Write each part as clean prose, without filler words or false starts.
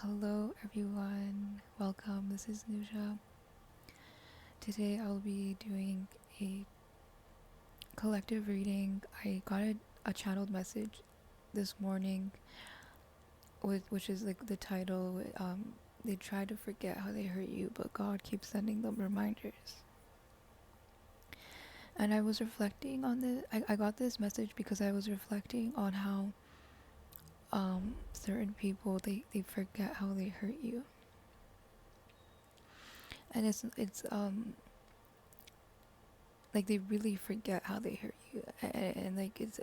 Hello everyone, welcome. This is Nuja. Today I'll be doing a collective reading. I got a channeled message this morning, which is like the title. They try to forget how they hurt you, but God keeps sending them reminders. And I was reflecting on this. I got this message because I was reflecting on how certain people they forget how they hurt you, and it's like they really forget how they hurt you, and like it's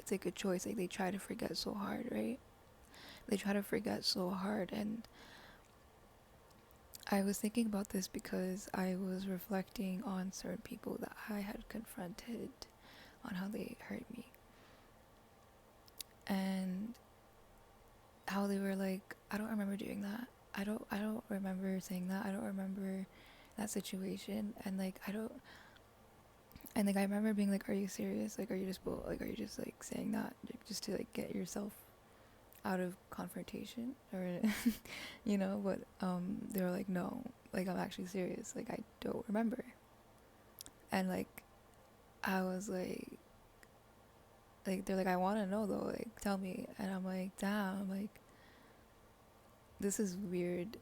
like a choice. Like they try to forget so hard, right? They try to forget so hard. And I was thinking about this because I was reflecting on certain people that I had confronted on how they hurt me, and how they were like, I don't remember doing that. I don't remember saying that. I don't remember that situation. And like I remember being like, are you serious? Like, are you just are you just like saying that just to like get yourself out of confrontation, or but they were like, no, like I'm actually serious. Like I don't remember. And like I was like they're like, I want to know though, like tell me. And I'm like, damn, like this is weird.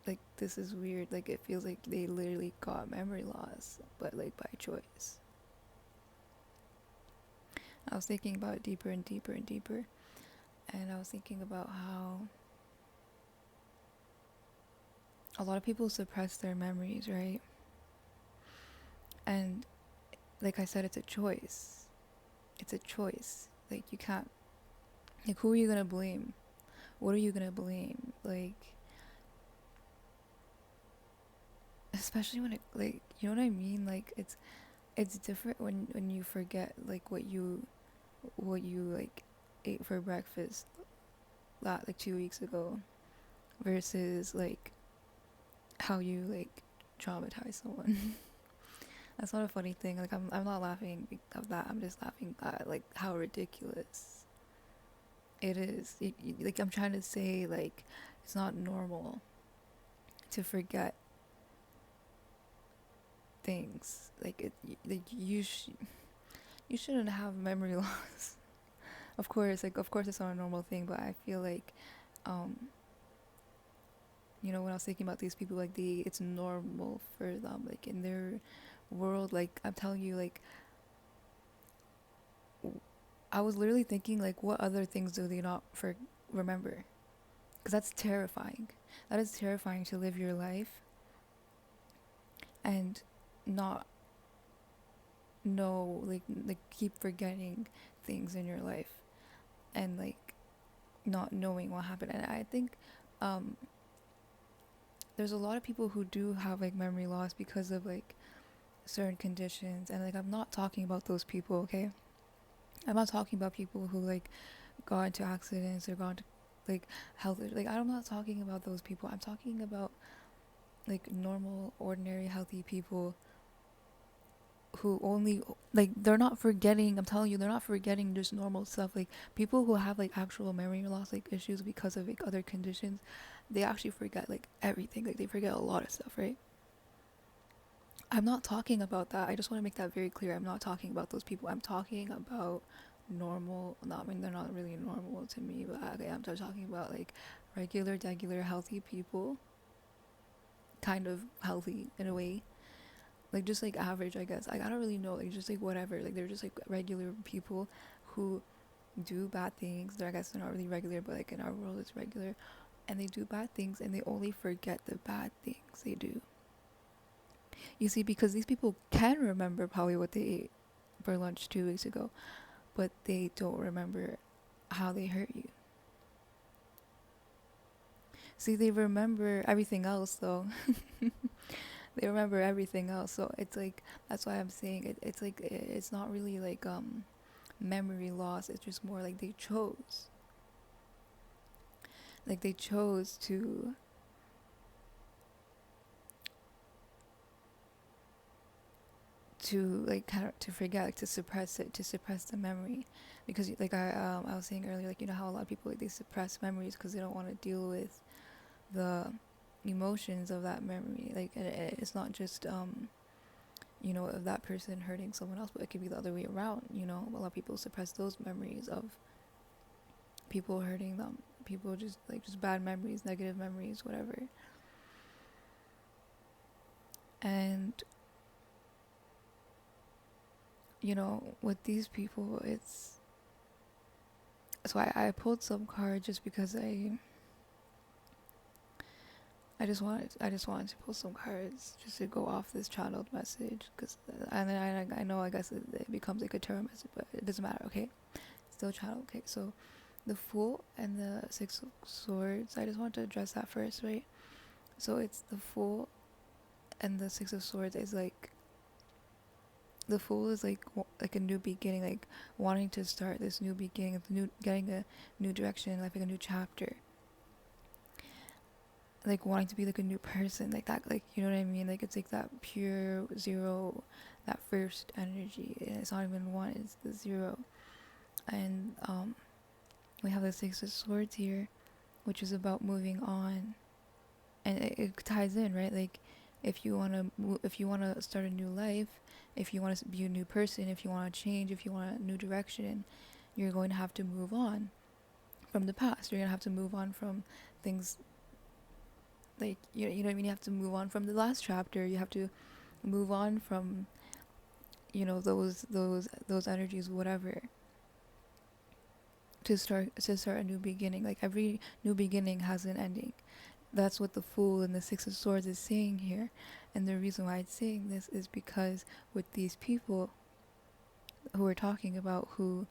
Like this is weird. Like it feels like they literally got memory loss, but like by choice. I was thinking about it deeper and deeper and deeper, and I was thinking about how a lot of people suppress their memories, right? And like I said, it's a choice. It's a choice. Like you can't, like who are you gonna blame? What are you gonna blame? Like, especially when it, like, you know what I mean? Like it's different when you forget like what you like ate for breakfast like 2 weeks ago, versus like how you like traumatize someone. That's not a funny thing. Like I'm not laughing of that. I'm just laughing at like how ridiculous it is. Like I'm trying to say, like it's not normal to forget things. Like like you shouldn't have memory loss. Of course it's not a normal thing, but I feel like um when I was thinking about these people, like it's normal for them, like in their world. Like I'm telling you, like I was literally thinking, like, what other things do they not remember? Because that's terrifying. That is terrifying, to live your life and not know, like keep forgetting things in your life, and like not knowing what happened. And I think um there's a lot of people who do have like memory loss because of like certain conditions. And like I'm not talking about those people, okay? I'm not talking about people who like got into accidents or got into like health. Like I'm not talking about those people. I'm talking about like normal, ordinary, healthy people who only, like, they're not forgetting. I'm telling you, they're not forgetting just normal stuff. Like people who have like actual memory loss, like issues because of like other conditions, they actually forget like everything. Like they forget a lot of stuff, right? I'm not talking about that. I just want to make that very clear. I'm not talking about those people. I'm talking about normal. Not, I mean, they're not really normal to me, but okay, I'm just talking about like regular, healthy people, kind of healthy in a way, like just like average, I guess. Like I don't really know, like just like whatever. Like they're just like regular people who do bad things. I guess they're not really regular, but like in our world, it's regular, and they do bad things, and they only forget the bad things they do. You see, because these people can remember probably what they ate for lunch 2 weeks ago, but they don't remember how they hurt you. See, they remember everything else though. They remember everything else. So it's like, that's why I'm saying it's like it's not really like memory loss. It's just more like they chose. Like they chose to like kind of to forget, like to suppress it, to suppress the memory. Because like I was saying earlier, like how a lot of people, like they suppress memories because they don't want to deal with the emotions of that memory. Like it's not just of that person hurting someone else, but it could be the other way around. A lot of people suppress those memories of people hurting them, people just bad memories, negative memories, whatever. And with these people, it's so I pulled some cards just because I just wanted to pull some cards just to go off this channeled message, because and then I know, I guess it becomes like a tarot message, but it doesn't matter. Okay, still channeled. Okay, so the Fool and the Six of Swords, I just want to address that first, right? So it's the Fool and the Six of Swords is like, the Fool is like a new beginning, like wanting to start this new beginning, getting a new direction in life, like a new chapter, like wanting to be like a new person, like that, like you know what I mean? Like it's like that pure zero, that first energy. And it's not even one; it's the zero. And we have the Six of Swords here, which is about moving on, and it ties in, right? Like if you wanna start a new life, if you want to be a new person, if you want to change, if you want a new direction, you're going to have to move on from the past. You're gonna have to move on from things, like you know what I mean. You have to move on from the last chapter. You have to move on from those energies, whatever, to start a new beginning. Like every new beginning has an ending. That's what the Fool and the Six of Swords is saying here. And the reason why it's saying this is because with these people who we're talking about, who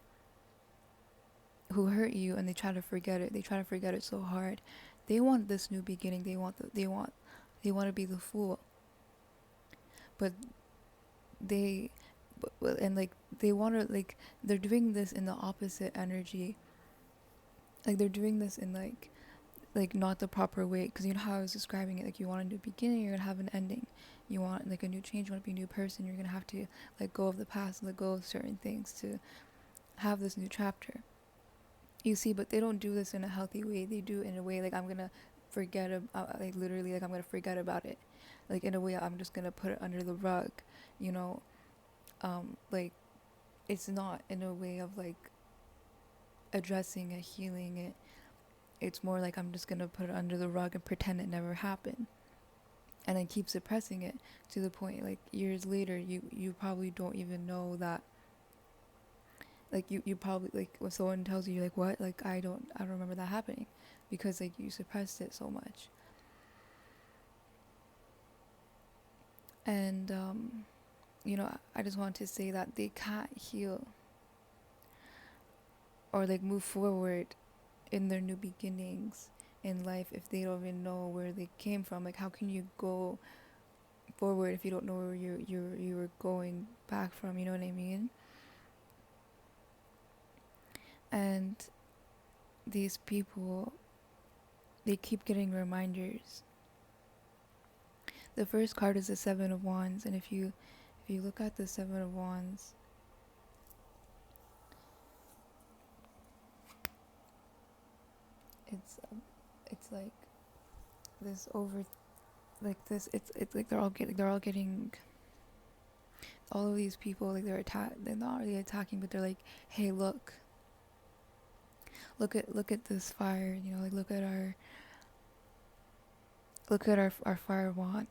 hurt you and they try to forget it, so hard. They want this new beginning. They want to be the Fool. But they want to, like, they're doing this in the opposite energy. Like they're doing this in like not the proper way, because you know how I was describing it, like you want a new beginning, you're gonna have an ending. You want like a new change, you want to be a new person, you're gonna have to let go of the past, let go of certain things to have this new chapter. You see, but they don't do this in a healthy way. They do it in a way like I'm gonna forget like literally, like I'm gonna forget about it, like in a way I'm just gonna put it under the rug, you know. Like it's not in a way of like addressing it, healing it. It's more like I'm just gonna put it under the rug and pretend it never happened, and then keep suppressing it to the point like years later you probably don't even know that. Like you probably, like when someone tells you like, what, like I don't remember that happening, because like you suppressed it so much. And I just want to say that they can't heal or like move forward in their new beginnings in life if they don't even know where they came from. Like how can you go forward if you don't know where you were going back from, you know what I mean? And these people, they keep getting reminders. The first card is the Seven of Wands, and if you look at the Seven of Wands, it's like this over, like this. It's like they're all getting all of these people, like they're not really attacking, but they're like, hey, look at this fire, like look at our fire wand.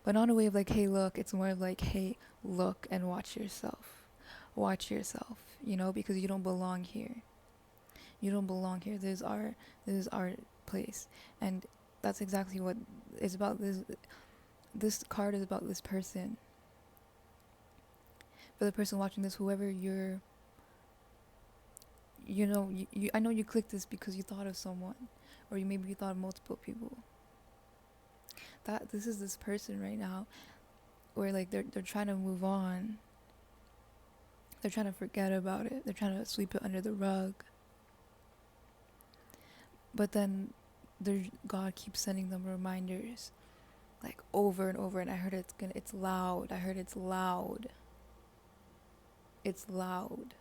But not a way of like, hey, look. It's more of like, hey, look and watch yourself. Watch yourself, because you don't belong here. You don't belong here. This is our place. And that's exactly what it's about. This card is about this person. For the person watching this, whoever you're, I know you clicked this because you thought of someone, or maybe you thought of multiple people. That this is this person right now, where like they're trying to move on. They're trying to forget about it. They're trying to sweep it under the rug. But then God keeps sending them reminders, like over and over. And I heard it's loud. I heard it's loud. It's loud.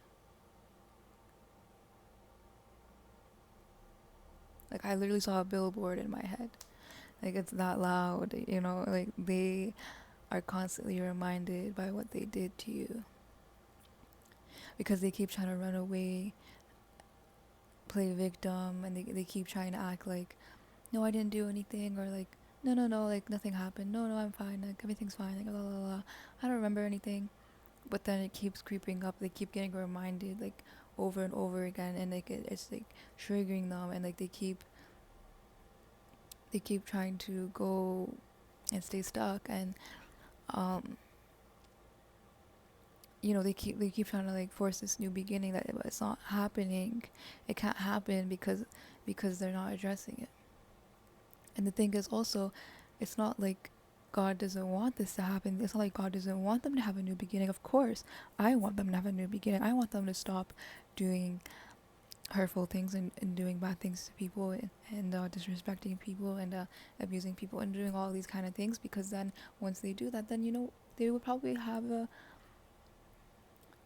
Like I literally saw a billboard in my head. Like it's that loud, you know, like they are constantly reminded by what they did to you. Because they keep trying to run away, play victim, and they keep trying to act like, no, I didn't do anything, or like, no, no, no, like nothing happened. No, no, I'm fine. Like everything's fine. Like, blah, blah, blah. I don't remember anything. But then it keeps creeping up. They keep getting reminded like over and over again, and like it's like triggering them, and like they keep trying to go and stay stuck, and um you know, they keep trying to like force this new beginning that it's not happening. It can't happen because they're not addressing it. And the thing is also, it's not like God doesn't want this to happen. It's not like God doesn't want them to have a new beginning. Of course, I want them to have a new beginning. I want them to stop doing hurtful things, and doing bad things to people, and disrespecting people, and abusing people, and doing all these kind of things, because then once they do that, then, you know, they would probably have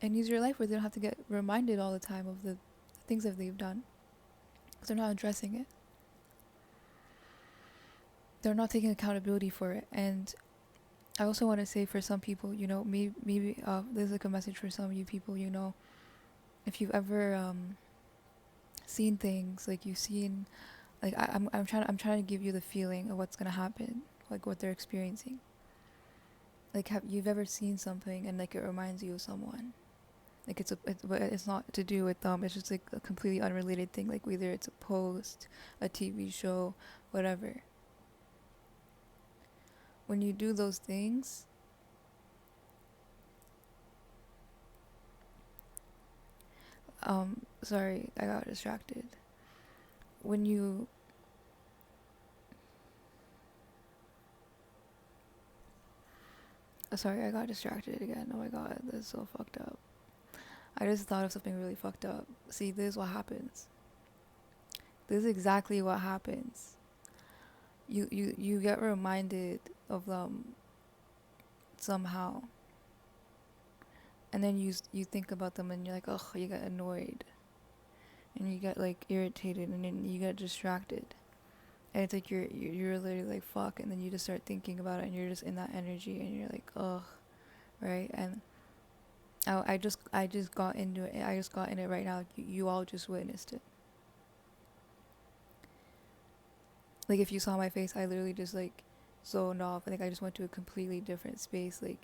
an easier life where they don't have to get reminded all the time of the things that they've done, because they're not addressing it. They're not taking accountability for it. And I also want to say, for some people, you know, maybe there's like a message for some of you people, you know, if you've ever seen things, like you've seen, like I'm trying to give you the feeling of what's gonna happen, like what they're experiencing. Like, have you've ever seen something and like it reminds you of someone? Like it's not to do with them. It's just like a completely unrelated thing. Like whether it's a post, a TV show, whatever. When you do those things, sorry, I got distracted. When you sorry, I got distracted again. Oh my god, that's so fucked up. I just thought of something really fucked up. See, this is what happens. This is exactly what happens. You get reminded of them somehow, and then you think about them, and you're like, ugh, you get annoyed, and you get like irritated, and then you get distracted, and it's like you're literally like, fuck, and then you just start thinking about it, and you're just in that energy, and you're like, ugh, right? And I just got into it. I just got in it right now. You all just witnessed it. Like, if you saw my face, I literally just like zoned off. I think I just went to a completely different space, like,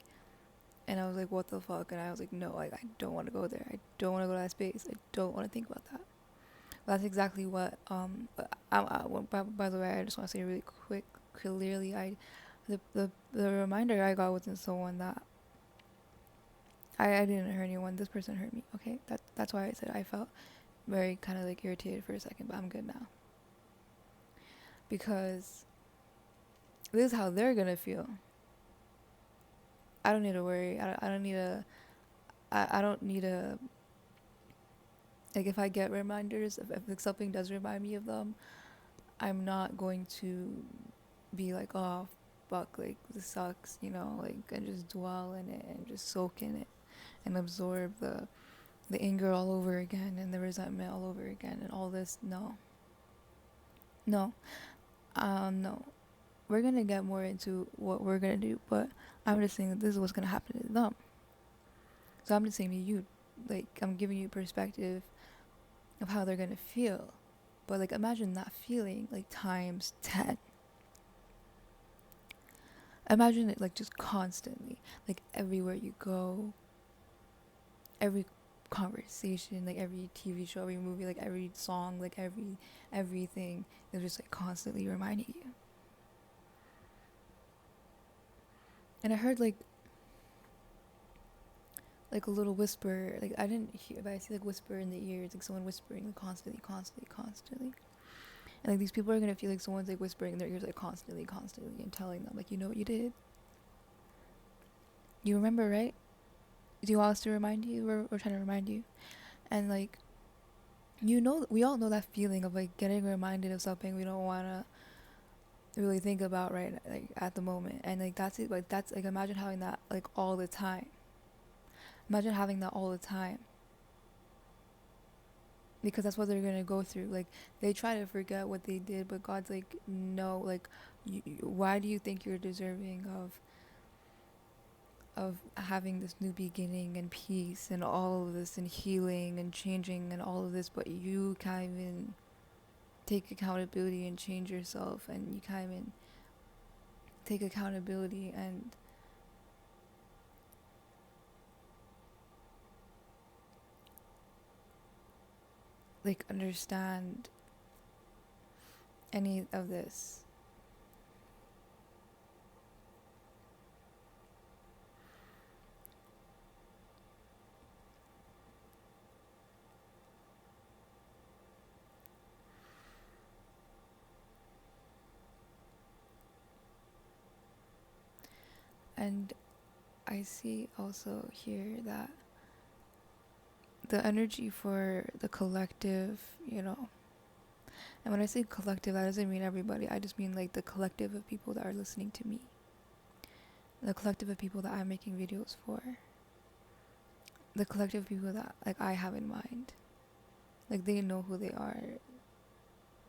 and I was like, what the fuck? And I was like, no, like, I don't want to go there. I don't want to go to that space. I don't want to think about that. But that's exactly what by the way, I just want to say really quick, clearly, the reminder I got wasn't someone that I didn't hurt anyone. This person hurt me. Okay, that's why I said I felt very kind of like irritated for a second, but I'm good now, because this is how they're gonna feel. I don't need to worry. I don't need to. I don't need to. Like, if I get reminders, if something does remind me of them, I'm not going to be like, oh, fuck, like, this sucks, you know, like, and just dwell in it and just soak in it and absorb the anger all over again, and the resentment all over again, and all this. No. No. No. We're gonna get more into what we're gonna do, but I'm just saying that this is what's gonna happen to them. So I'm just saying to you, like, I'm giving you perspective of how they're gonna feel. But like, imagine that feeling like times 10. Imagine it like just constantly, like everywhere you go, every conversation, like every TV show, every movie, like every song, like everything is just like constantly reminding you. And I heard like a little whisper, like I didn't hear, but I see like whisper in the ears, like someone whispering like constantly, and like these people are gonna feel like someone's like whispering in their ears like constantly, and telling them like, you know what you did, you remember, right? Do you want us to remind you? We're trying to remind you. And like, you know, we all know that feeling of like getting reminded of something we don't want to really think about right like at the moment. And like that's it. Like that's like, imagine having that like all the time. Imagine having that all the time. because that's what they're gonna go through. Like, they try to forget what they did, but God's like, no, like, why do you think you're deserving of having this new beginning and peace and all of this and healing and changing and all of this, but you can't even take accountability and change yourself, and you can't even take accountability and like understand any of this. And I see also here that the energy for the collective, and when I say collective, that doesn't mean everybody. I just mean like the collective of people that are listening to me, the collective of people that I'm making videos for, the collective of people that like I have in mind. Like, they know who they are.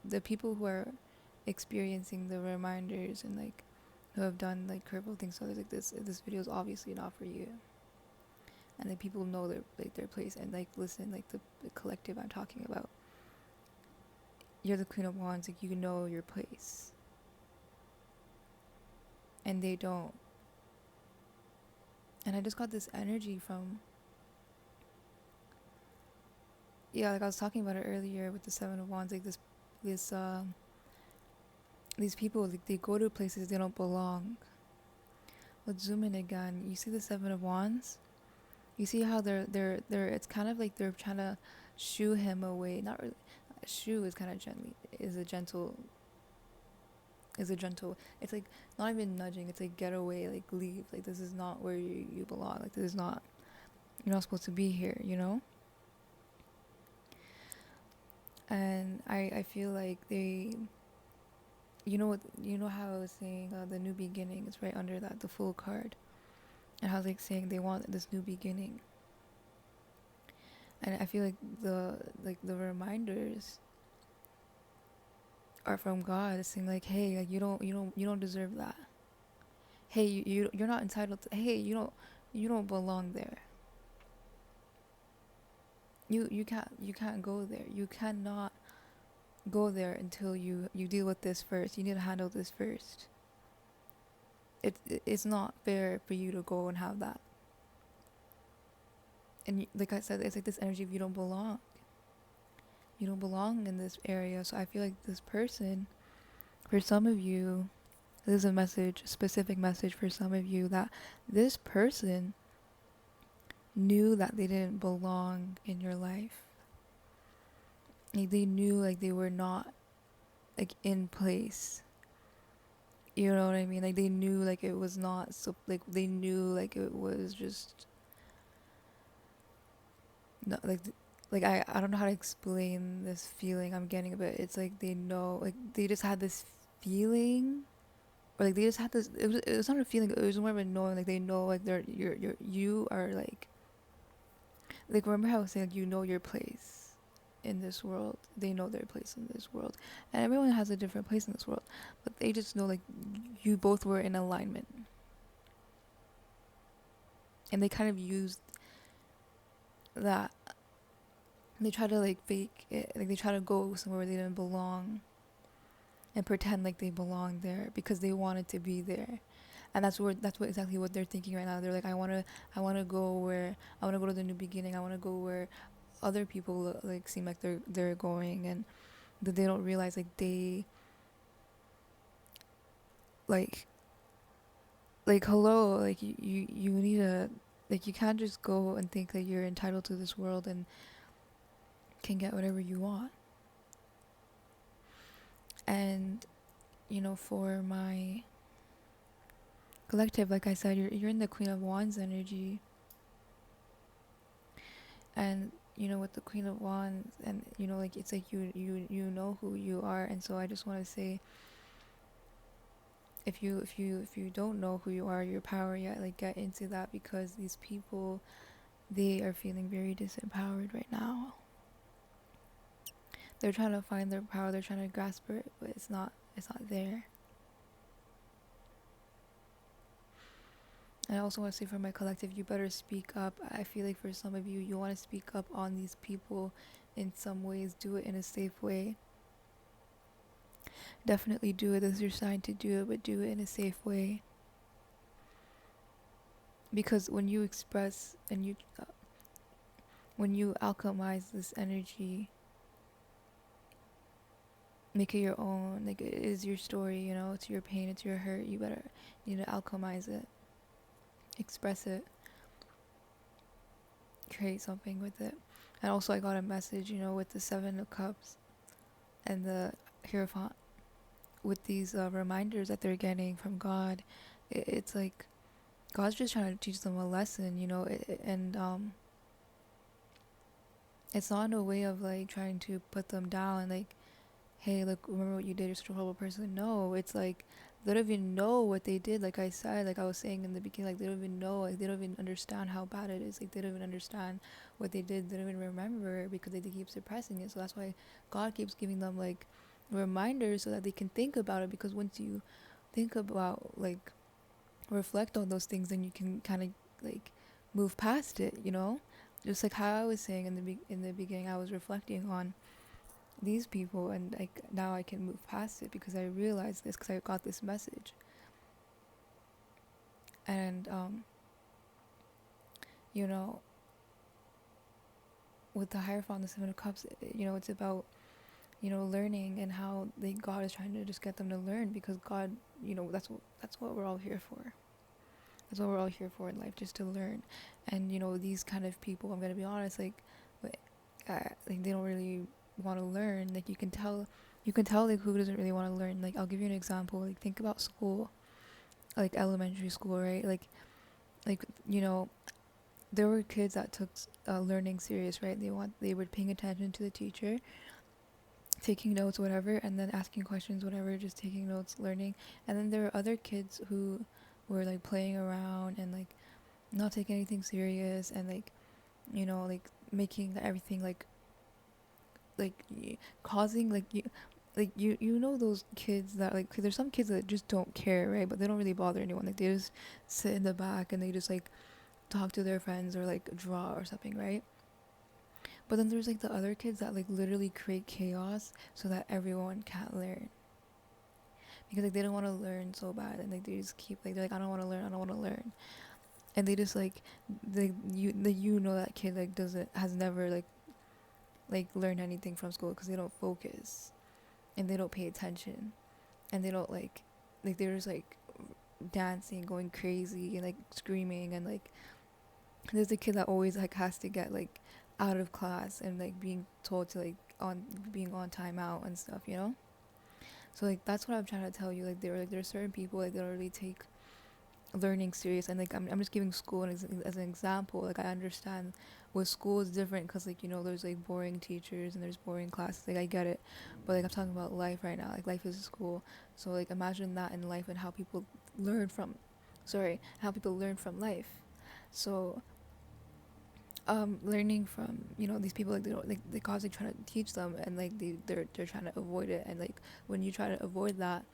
The people who are experiencing the reminders and like who have done like critical things. So like this video is obviously not for you. And like people know their place, and like listen, like the collective I'm talking about. You're the Queen of Wands, like you know your place. And they don't. And I just got this energy from, like I was talking about it earlier with the Seven of Wands, like these people, like they go to places they don't belong. Let's zoom in again. You see the Seven of Wands? You see how they're it's kind of like they're trying to shoo him away. Not really. Shoo is kind of gently, is a gentle, it's like not even nudging, it's like get away, like leave, like this is not where you belong, like this is not, you're not supposed to be here, And I feel like they, how I was saying the new beginning is right under that, the Fool card, and how like saying they want this new beginning. And I feel like the reminders are from God, saying like, hey, like you don't deserve that. Hey, you're not entitled to. Hey, you don't belong there. You can't go there. You cannot go there until you deal with this first. You need to handle this first. It's not fair for you to go and have that. And like I said, it's like this energy of you don't belong. You don't belong in this area. So I feel like this person, for some of you, this is a specific message for some of you, that this person knew that they didn't belong in your life. Like they knew like they were not like in place. You know what I mean? Like they knew like it was not so, like they knew like it was just not like I don't know how to explain this feeling I'm getting, but it's like they know, like they just had this feeling, or like they just had this, it was not a feeling, it was more of a knowing, like they know like you are like remember how I was saying like, you know your place in this world. They know their place in this world, and everyone has a different place in this world, but they just know like you both were in alignment, and they kind of used that. They try to like fake it, like they try to go somewhere where they didn't belong and pretend like they belong there because they wanted to be there. And that's what exactly what they're thinking right now. They're like, I want to go to the new beginning. I want to go where other people like seem like they're going, and that they don't realize like they like hello, like you need to, like you can't just go and think that you're entitled to this world and can get whatever you want. And for my collective, like I said, you're in the Queen of Wands energy, and with the Queen of Wands, and like it's like you know who you are. And so I just want to say, if you don't know who you are, your power yet, like get into that, because these people, they are feeling very disempowered right now. They're trying to find their power, they're trying to grasp it, but it's not there. And I also want to say for my collective, you better speak up. I feel like for some of you, you want to speak up on these people in some ways. Do it in a safe way. Definitely do it. This is your sign to do it, but do it in a safe way. Because when you express and when you alchemize this energy, make it your own. Like, it is your story, you know, it's your pain, it's your hurt. You need to alchemize it, express it, create something with it. And also, I got a message, you know, with the Seven of Cups and the Hierophant, with these reminders that they're getting from God. It's like God's just trying to teach them a lesson, you know, and it's not in a way of like trying to put them down, like, hey, look, remember what you did, you're such a horrible person. No, it's like they don't even know what they did. Like I said, like I was saying in the beginning, like they don't even know, like they don't even understand how bad it is. Like they don't even understand what they did. They don't even remember because they keep suppressing it. So that's why God keeps giving them like reminders so that they can think about it. Because once you think about, like, reflect on those things, then you can kind of like move past it, you know. Just like how I was saying in the beginning, I was reflecting on these people, and like now I can move past it because I realized this, because I got this message. And you know, with the Hierophant, the Seven of Cups, you know, it's about, you know, learning, and how God is trying to just get them to learn, because God, you know, that's what we're all here for. That's what we're all here for in life, just to learn. And you know, these kind of people, I'm gonna be honest, like like they don't really want to learn. Like you can tell like who doesn't really want to learn. Like I'll give you an example. Like think about school, like elementary school, right? Like you know, there were kids that took learning serious, right? They were paying attention to the teacher, taking notes, whatever, and then asking questions, whatever, just taking notes, learning. And then there were other kids who were like playing around and like not taking anything serious, and like, you know, like making everything like causing you know those kids that like, 'cause there's some kids that just don't care, right? But they don't really bother anyone. Like they just sit in the back and they just like talk to their friends or like draw or something, right? But then there's like the other kids that like literally create chaos so that everyone can't learn, because like they don't want to learn so bad, and like they just keep like, they're like, I don't want to learn, I don't want to learn. And they just like, you know that kid like doesn't has never like learned anything from school, because they don't focus and they don't pay attention, and they don't like they're just like dancing, going crazy, and like screaming, and like there's a kid that always like has to get like out of class and like being told to like on being on timeout and stuff, you know. So like that's what I'm trying to tell you. Like there are certain people like they don't really take learning serious, and like I'm just giving school as an example. Like I understand with school is different, because like, you know, there's like boring teachers and there's boring classes, like I get it, but like I'm talking about life right now. Like life is a school, so like imagine that in life, and how people learn from life. So learning from, you know, these people, like they don't like they constantly trying to teach them, and like they're trying to avoid it. And like when you try to avoid that,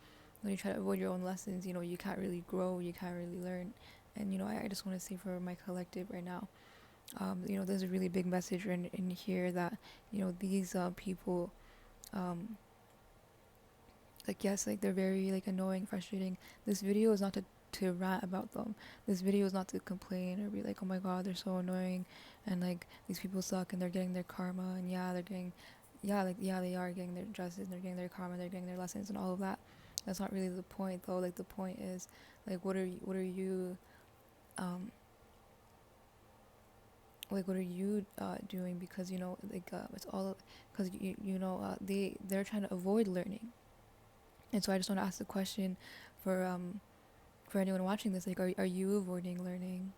when you try to avoid your own lessons, you know, you can't really grow, you can't really learn. And you know, I just want to say for my collective right now, you know, there's a really big message in here that, you know, these people, um like, yes, like they're very like annoying, frustrating. This video is not to rant about them. This video is not to complain or be like, oh my god, they're so annoying, and like these people suck and they're getting their karma, and yeah, they're getting, yeah, like, yeah, they are getting their justice, they're getting their karma, they're getting their lessons and all of that. That's not really the point though. Like the point is, like, what are you um like what are you doing? Because you know, like it's all because you know, they're trying to avoid learning. And so I just want to ask the question for anyone watching this, like, are you avoiding learning?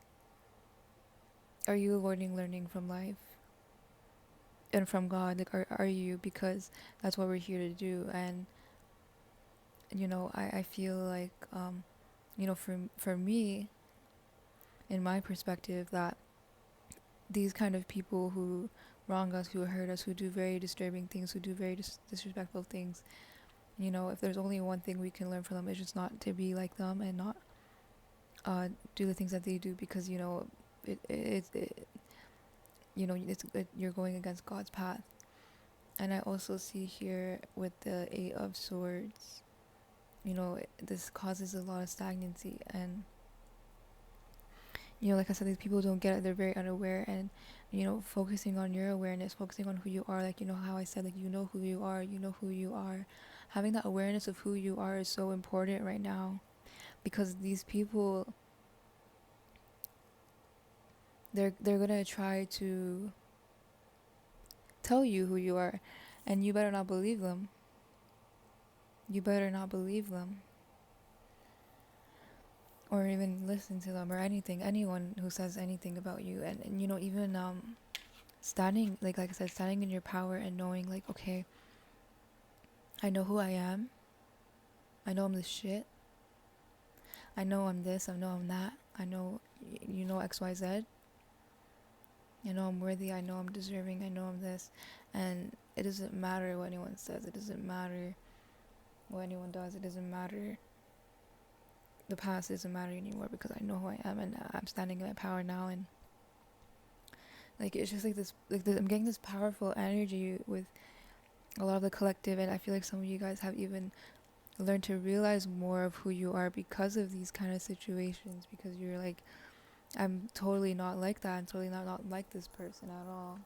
Are you avoiding learning from life and from God? Like, are you? Because that's what we're here to do. And you know, I feel like you know, for me, in my perspective, that these kind of people who wrong us, who hurt us, who do very disturbing things, who do very disrespectful things. You know, if there's only one thing we can learn from them, it's just not to be like them and not do the things that they do, because you know it you know you're going against God's path. And I also see here with the Eight of Swords, you know, this causes a lot of stagnancy. And you know, like I said, these people don't get it, they're very unaware. And you know, focusing on your awareness, focusing on who you are, like, you know how I said, like, you know who you are, you know who you are. Having that awareness of who you are is so important right now, because these people, they're gonna try to tell you who you are, and you better not believe them. You better not believe them, or even listen to them, or anyone who says anything about you. And you know, even standing, like I said, standing in your power and knowing, like, okay, I know who I am. I know I'm this shit. I know I'm this. I know I'm that. I know, you know, XYZ. I know I'm worthy. I know I'm deserving. I know I'm this. And it doesn't matter what anyone says. It doesn't matter what anyone does. It doesn't matter. The past doesn't matter anymore, because I know who I am, and I'm standing in my power now. And like, it's just like this, I'm getting this powerful energy with a lot of the collective. And I feel like some of you guys have even learned to realize more of who you are because of these kind of situations, because you're like, I'm totally not like that. I'm totally not like this person at all.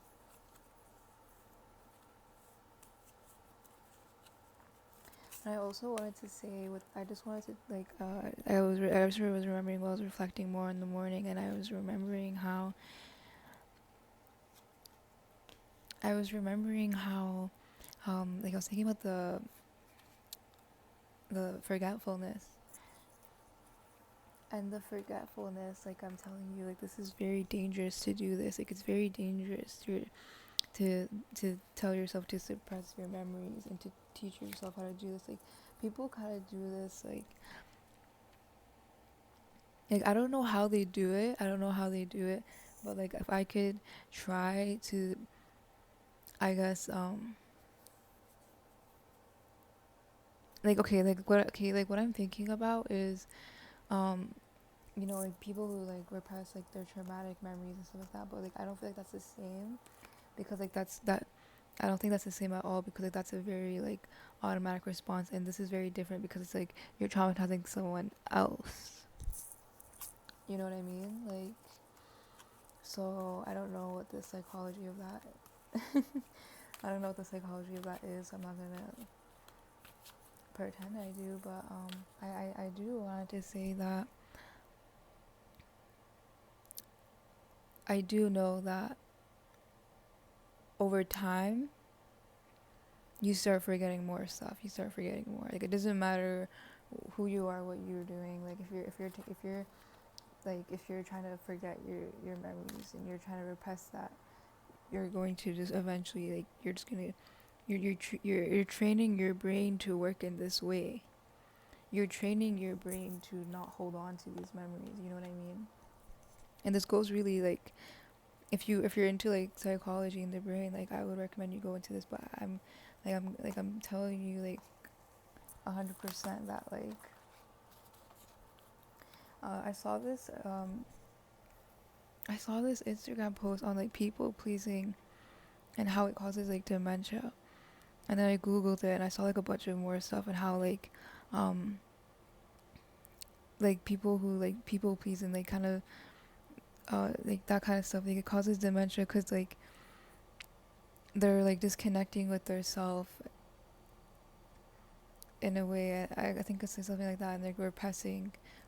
And I also wanted to say, I just wanted to, like, I was remembering while I was reflecting more in the morning, and I was remembering how like, I was thinking about the forgetfulness. And the forgetfulness, like, I'm telling you, like, this is very dangerous to do this. Like, it's very dangerous to tell yourself to suppress your memories and to teach yourself how to do this. Like, people kind of do this, like I don't know how they do it. But like, if I could try to, I guess, like, what I'm thinking about is, you know, like, people who like repress like their traumatic memories and stuff like that. But like, I don't feel like that's the same, because like I don't think that's the same at all, because like, that's a very like automatic response, and this is very different, because it's like you're traumatizing someone else. You know what I mean? Like, so I don't know what the psychology of that I don't know what the psychology of that is. I'm not gonna pretend I do, but I do want to say that I do know that over time you start forgetting more stuff. Like, it doesn't matter who you are, what you're doing. Like, if you're trying to forget your memories and you're trying to repress that, you're going to just eventually, like, you're just gonna you're training your brain to work in this way. You're training your brain to not hold on to these memories. You know what I mean? And this goes really, like, if you're into like psychology in the brain, like, I would recommend you go into this. But I'm telling you, like, 100% that, like, I saw this Instagram post on like people pleasing and how it causes like dementia. And then I googled it and I saw like a bunch of more stuff, and how like people who like people please and like kind of like that kind of stuff, like, it causes dementia, because like they're like disconnecting with their self in a way. I think it's like something like that, and they're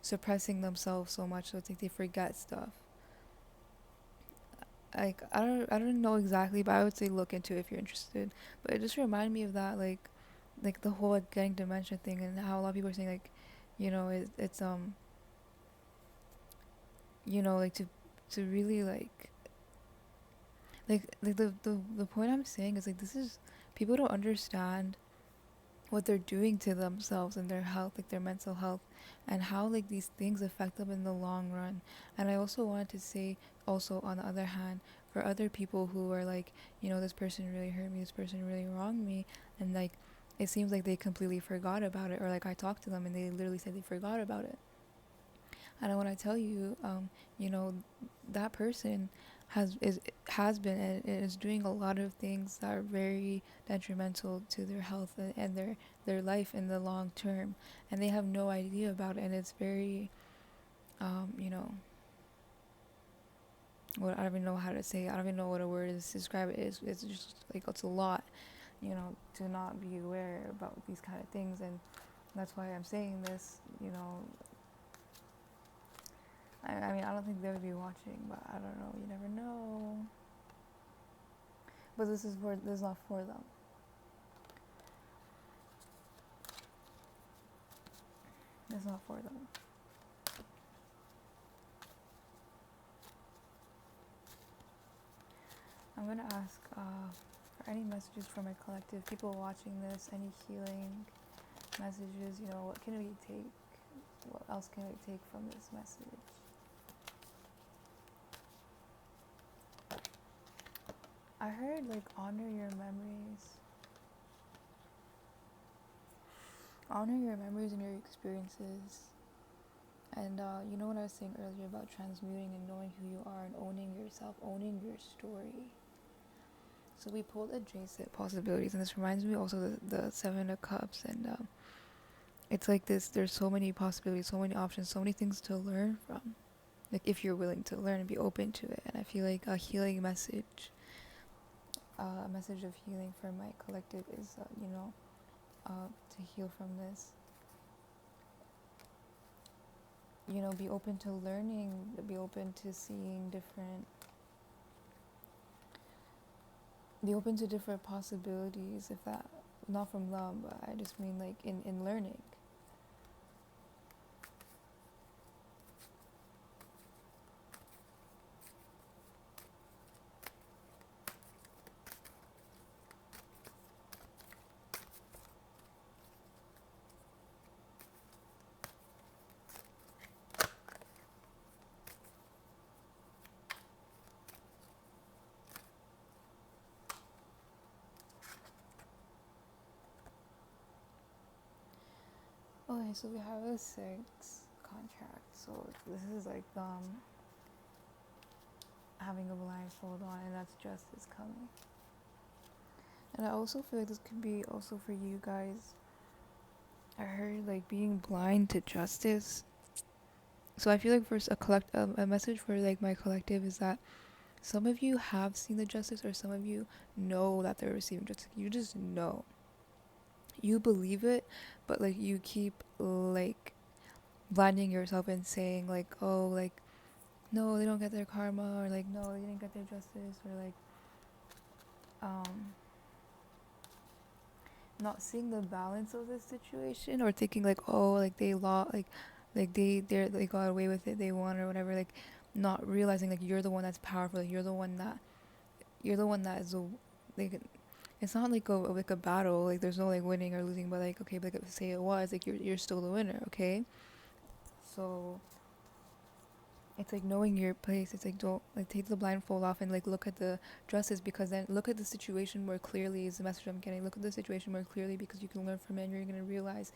suppressing themselves so much, so it's like they forget stuff. Like, I don't know exactly, but I would say look into it if you're interested. But it just reminded me of that, like the whole like getting dementia thing, and how a lot of people are saying, like, you know, it's you know, like, to really like the point I'm saying is, like, this is, people don't understand what they're doing to themselves and their health, like their mental health, and how like these things affect them in the long run. And I also wanted to say, also, on the other hand, for other people who are like, this person really hurt me, this person really wronged me, and like it seems like they completely forgot about it, or like I talked to them and they literally said they forgot about it. And I want to tell you, you know, that person has been and is doing a lot of things that are very detrimental to their health and their life in the long term, and they have no idea about it. And it's very, you know, what I don't even know how to say. I don't even know what a word is to describe it. It's just like it's a lot, to not be aware about these kind of things, and that's why I'm saying this. I mean, I don't think they would be watching, but I don't know. You never know. But this is not for them. It's not for them. I'm gonna ask for any messages from my collective, people watching this, any healing messages. What can we take? What else can we take from this message? I heard like honor your memories. Honor your memories and your experiences. And you know what I was saying earlier about transmuting and knowing who you are and owning yourself, owning your story. So we pulled adjacent possibilities, and this reminds me also the Seven of Cups, and it's like this. There's so many possibilities, so many options, so many things to learn from. Like if you're willing to learn and be open to it. And I feel like a healing message, a message of healing for my collective is, to heal from this. Be open to learning, be open to seeing different, be open to different possibilities, if that, not from love, but I just mean like in learning. Okay, so we have a 6 contract. So this is like having a blindfold on, and that's justice coming. And I also feel like this could be also for you guys. I heard like being blind to justice. So I feel like for a message for like my collective is that some of you have seen the justice, or some of you know that they're receiving justice. You just know. You believe it, but like you keep like blinding yourself and saying like, oh, like no, they don't get their karma, or like no, they didn't get their justice, or like not seeing the balance of this situation, or thinking like, oh, like they lost, like they got away with it, they won, or whatever. Like not realizing like you're the one that's powerful, like you're the one that is like, it's not like a battle, like there's no like winning or losing, but like, okay, but like say it was, like you're still the winner, okay? So it's like knowing your place. It's like, don't like take the blindfold off and like look at the justice, because then look at the situation more clearly is the message I'm getting. Look at the situation more clearly, because you can learn from it, and you're gonna realize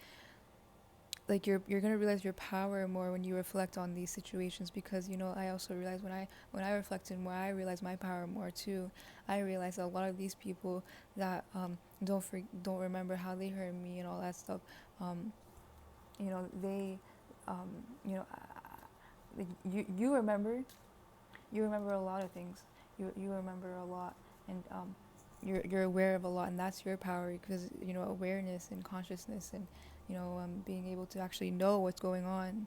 like you're gonna realize your power more when you reflect on these situations. Because I also realized when I reflected more, I realized my power more too. I realized a lot of these people that don't remember how they hurt me and all that stuff, they you know you remember a lot of things. You remember a lot, and you're aware of a lot, and that's your power, because awareness and consciousness, and being able to actually know what's going on.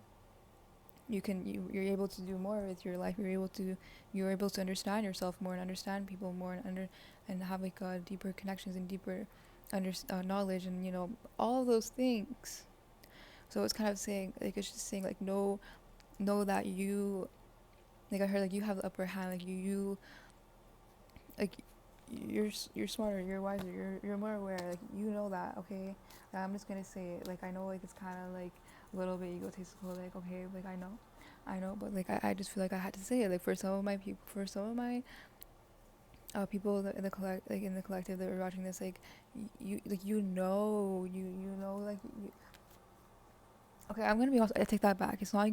You're able to do more with your life. You're able to understand yourself more, and understand people more, and have like deeper connections and deeper knowledge, and all of those things. So it's kind of saying, like, it's just saying like, know that you, like, I heard like you have the upper hand, like you like you're smarter, you're wiser, you're more aware, like that, okay? I'm just gonna say it, like I know like it's kind of like a little bit egotistical, like okay, like I know, but like I just feel like I had to say it, like for some of my people, for some of my people in the in the collective that were watching this, like you like you know like okay, I'm gonna be honest. I take that back. It's not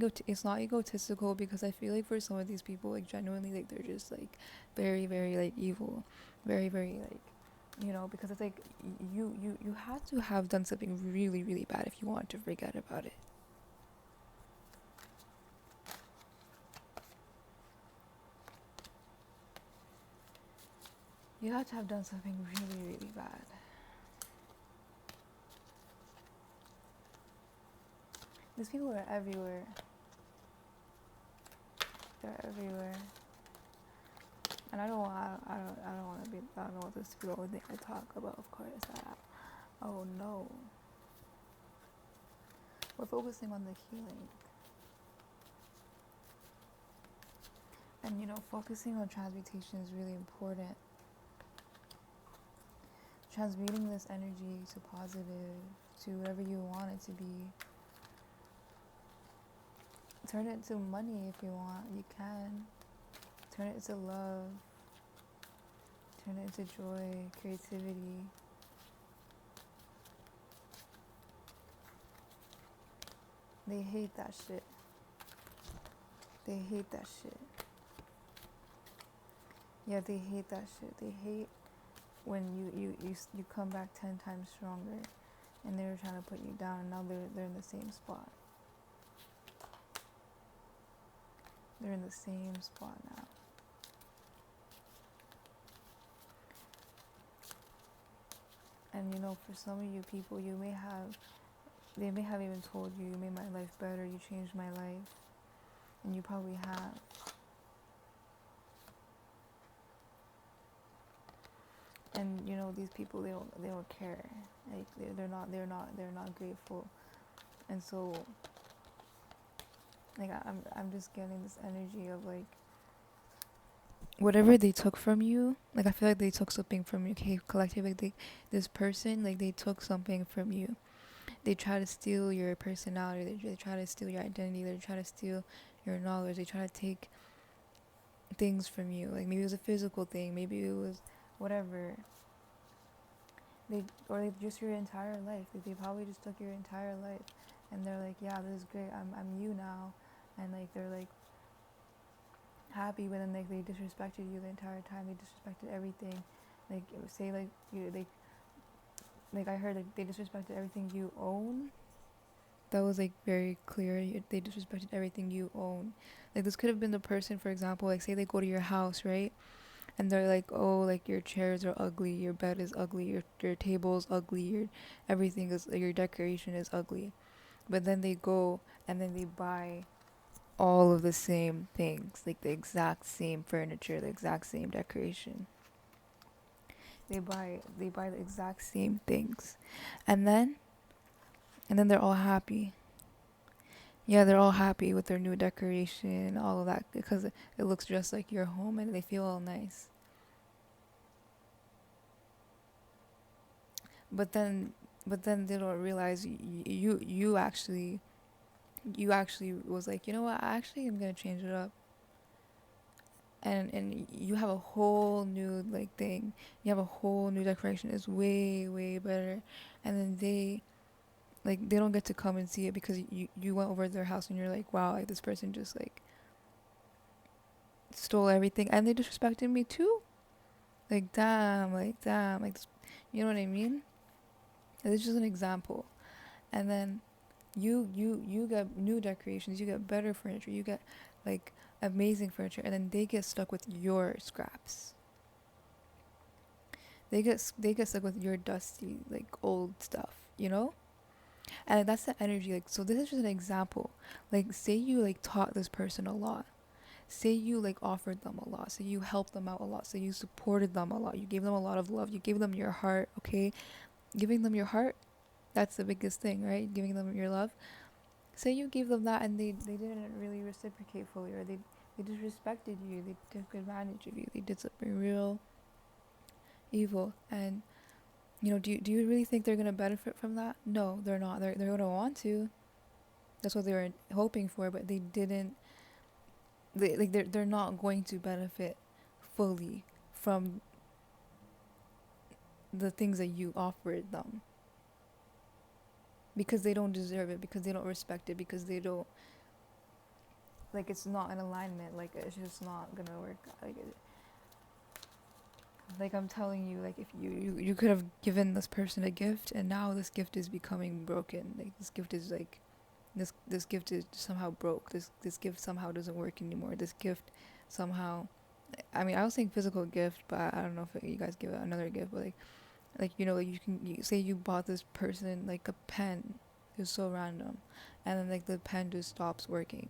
egotistical, because I feel like for some of these people, like genuinely, like they're just like very, very like evil, very, very like, because it's like you had to have done something really, really bad if you want to forget about it. You had to have done something really, really bad. These people are everywhere. They're everywhere. And I don't want to be. I don't want this to be the only thing I talk about. Of course, oh no, we're focusing on the healing, and focusing on transmutation is really important. Transmuting this energy to positive, to whatever you want it to be. Turn it to money if you want. You can. Turn it into love. Turn it into joy, creativity. They hate that shit. They hate that shit. Yeah, they hate that shit. They hate when you come back 10 times stronger, and they were trying to put you down, and now they're in the same spot. They're in the same spot now. And for some of you people, they may have even told you, you made my life better, you changed my life, and you probably have. And these people, they don't care. Like they're not grateful. And so like I'm just getting this energy of like whatever they took from you, like I feel like they took something from you. Okay, collective, like this person, like they took something from you. They try to steal your personality, they try to steal your identity, they try to steal your knowledge, they try to take things from you. Like maybe it was a physical thing, maybe it was whatever. They just your entire life. They probably just took your entire life, and they're like, yeah, this is great. I'm you now, and like they're like happy, but then like they disrespected you the entire time. They disrespected everything. Like say like you like I heard like they disrespected everything you own. That was like very clear. They disrespected everything you own. Like this could have been the person, for example, like say they go to your house, right? And they're like, oh, like your chairs are ugly, your bed is ugly, your table's ugly, your everything is, your decoration is ugly. But then they go and then they buy all of the same things, like the exact same furniture, the exact same decoration. They buy the exact same things, and then they're all happy. Yeah, they're all happy with their new decoration, all of that, because it looks just like your home, and they feel all nice. But then they don't realize you actually was like, you know what, I actually am gonna change it up, and you have a whole new like thing, you have a whole new decoration, it's way, way better. And then they don't get to come and see it, because you went over to their house and you're like, wow, like this person just like stole everything, and they disrespected me too. Like damn, like this, you know what I mean? It's just an example. And then you get new decorations, you get better furniture, you get like amazing furniture, and then they get stuck with your scraps. They get stuck with your dusty like old stuff. And that's the energy. Like, so this is just an example. Like say you like taught this person a lot, say you like offered them a lot, say you helped them out a lot, say you supported them a lot, you gave them a lot of love, you gave them your heart. Okay, giving them your heart, that's the biggest thing, right? Giving them your love. Say you gave them that, and they didn't really reciprocate fully, or they disrespected you, they took advantage of you, they did something real evil. And do you really think they're gonna benefit from that? No, they're not. They're gonna want to. That's what they were hoping for, but they didn't. They're not going to benefit fully from the things that you offered them, because they don't deserve it, because they don't respect it, because they don't, like, it's not in alignment, like, it's just not gonna work. Like I'm telling you, like, if you could have given this person a gift, and now this gift is becoming broken. Like, this gift is like, this gift is somehow broke. This gift somehow doesn't work anymore. This gift somehow, I mean, I was saying physical gift, but I don't know if you guys give it another gift, but like, you know, like, you say you bought this person like a pen. It's so random, and then like the pen just stops working.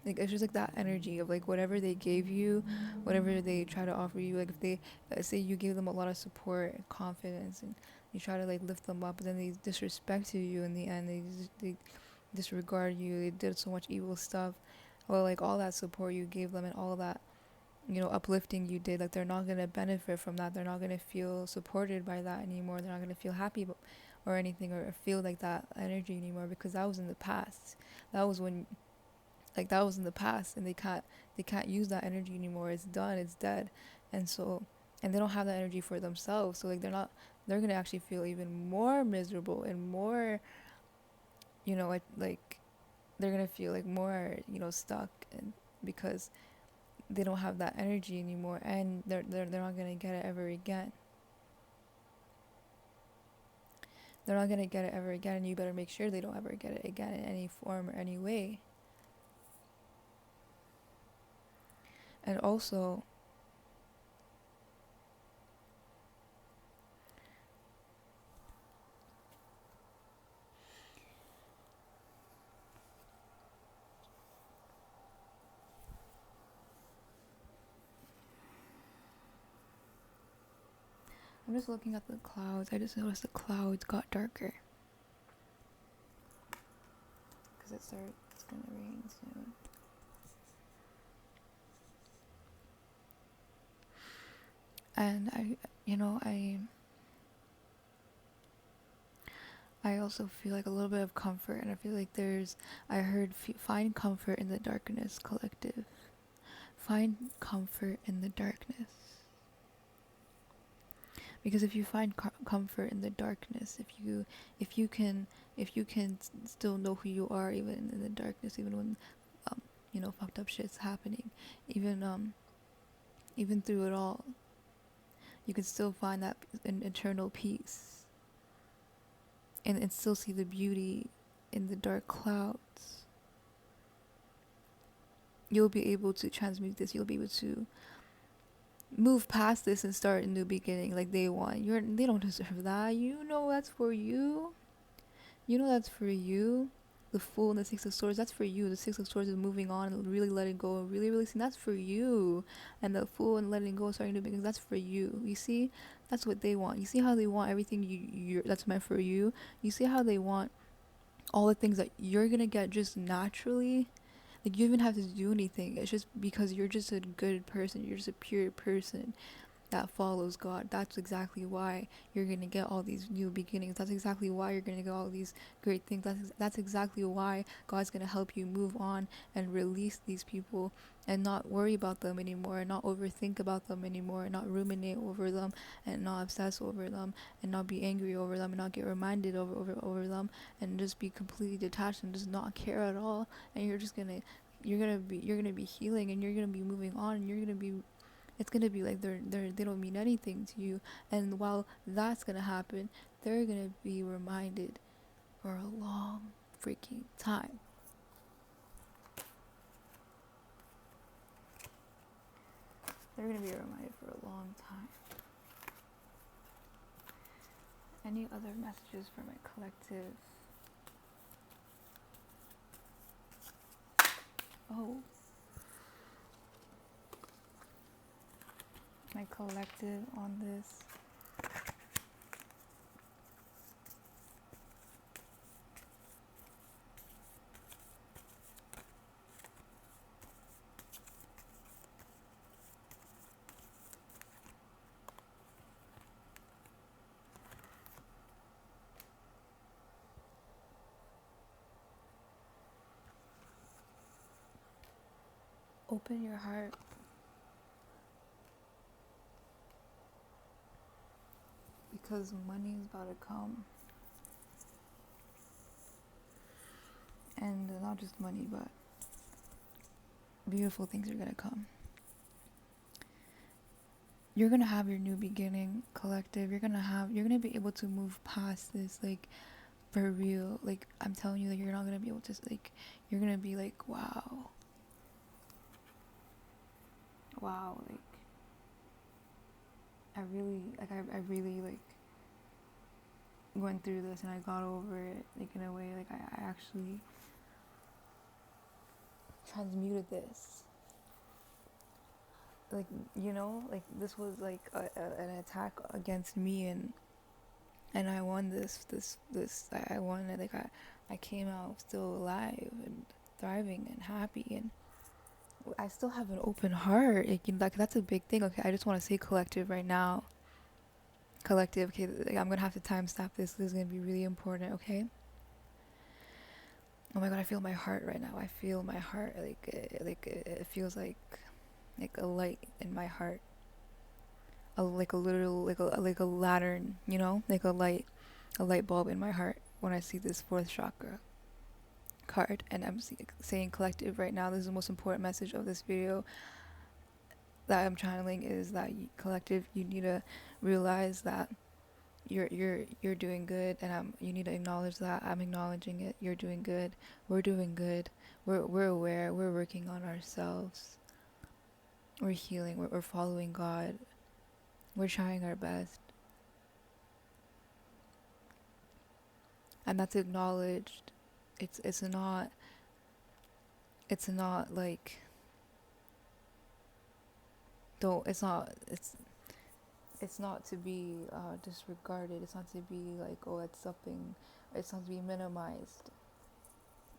Like, it's just like that energy of like whatever they gave you, whatever they try to offer you. Like, if they, say you gave them a lot of support and confidence, and you try to like lift them up, but then they disrespected you in the end. They disregard you. They did so much evil stuff. Well, like, all that support you gave them and all that, you know, uplifting you did, like, they're not gonna benefit from that. They're not gonna feel supported by that anymore. They're not gonna feel happy or anything, or feel like that energy anymore, because that was in the past. That was when, like, that was in the past, and they can't use that energy anymore. It's done, it's dead. And so, and they don't have that energy for themselves, so like they're gonna actually feel even more miserable and more, you know, like they're gonna feel like more, you know, stuck, and because they don't have that energy anymore, and they're not gonna get it ever again. They're not gonna get it ever again, and you better make sure they don't ever get it again in any form or any way. And also, I'm just looking at the clouds. I just noticed the clouds got darker, because it's gonna rain soon. And I also feel like a little bit of comfort, and I feel like I heard, find comfort in the darkness, collective. Find comfort in the darkness. Because if you find comfort in the darkness, if you can still know who you are, even in the darkness, even when you know, fucked up shit's happening, even through it all, you can still find that an eternal peace, and still see the beauty in the dark clouds. You'll be able to transmute this. You'll be able to move past this and start a new beginning, like they want. They don't deserve that. You know that's for you. You know that's for you. The Fool and the Six of Swords, that's for you. The Six of Swords is moving on and really letting go, and really releasing. That's for you. And the Fool and letting go, starting new beginnings, that's for you. You see, that's what they want. You see how they want everything you that's meant for you. You see how they want all the things that you're gonna get just naturally. Like, you even have to do anything. It's just because you're just a good person. You're just a pure person that follows God. That's exactly why you're going to get all these new beginnings. That's exactly why you're going to get all these great things. That's exactly why God's going to help you move on and release these people, and not worry about them anymore, and not overthink about them anymore, and not ruminate over them, and not obsess over them, and not be angry over them, and not get reminded over them, and just be completely detached and just not care at all. And you're gonna be healing, and you're gonna be moving on, and it's gonna be like they don't mean anything to you. And while that's gonna happen, they're gonna be reminded for a long freaking time. They're gonna be reminded for a long time. Any other messages for my collective? Oh, my collective on this. Open your heart. because money's about to come. And not just money, but beautiful things are gonna come. You're gonna have your new beginning, collective. You're gonna be able to move past this, like, for real. Like, I'm telling you that you're not gonna be able to, like, you're gonna be like, wow, like, I really, like, went through this and I got over it, like, in a way, like, I actually transmuted this. Like, you know, like, this was like an attack against me, and I won this. I won it. Like, I came out still alive and thriving and happy, and I still have an open heart. Like, that's a big thing. Okay, I just want to say collective right now. Collective. Okay, like, I'm gonna have to time stop this. This is gonna be really important. Okay. Oh my god, I feel my heart right now. I feel my heart. It feels like a light in my heart. Like a literal, like a lantern, you know, like a light bulb in my heart when I see this fourth chakra card. And I'm saying collective right now. This is the most important message of this video that I'm channeling, is that collective, you need to realize that you're doing good, and you need to acknowledge that. I'm acknowledging it. You're doing good. We're doing good. We're aware. We're working on ourselves. We're healing. We're following God. We're trying our best. And that's acknowledged. It's not like, it's not to be disregarded. It's not to be like, oh, it's something. It's not to be minimized.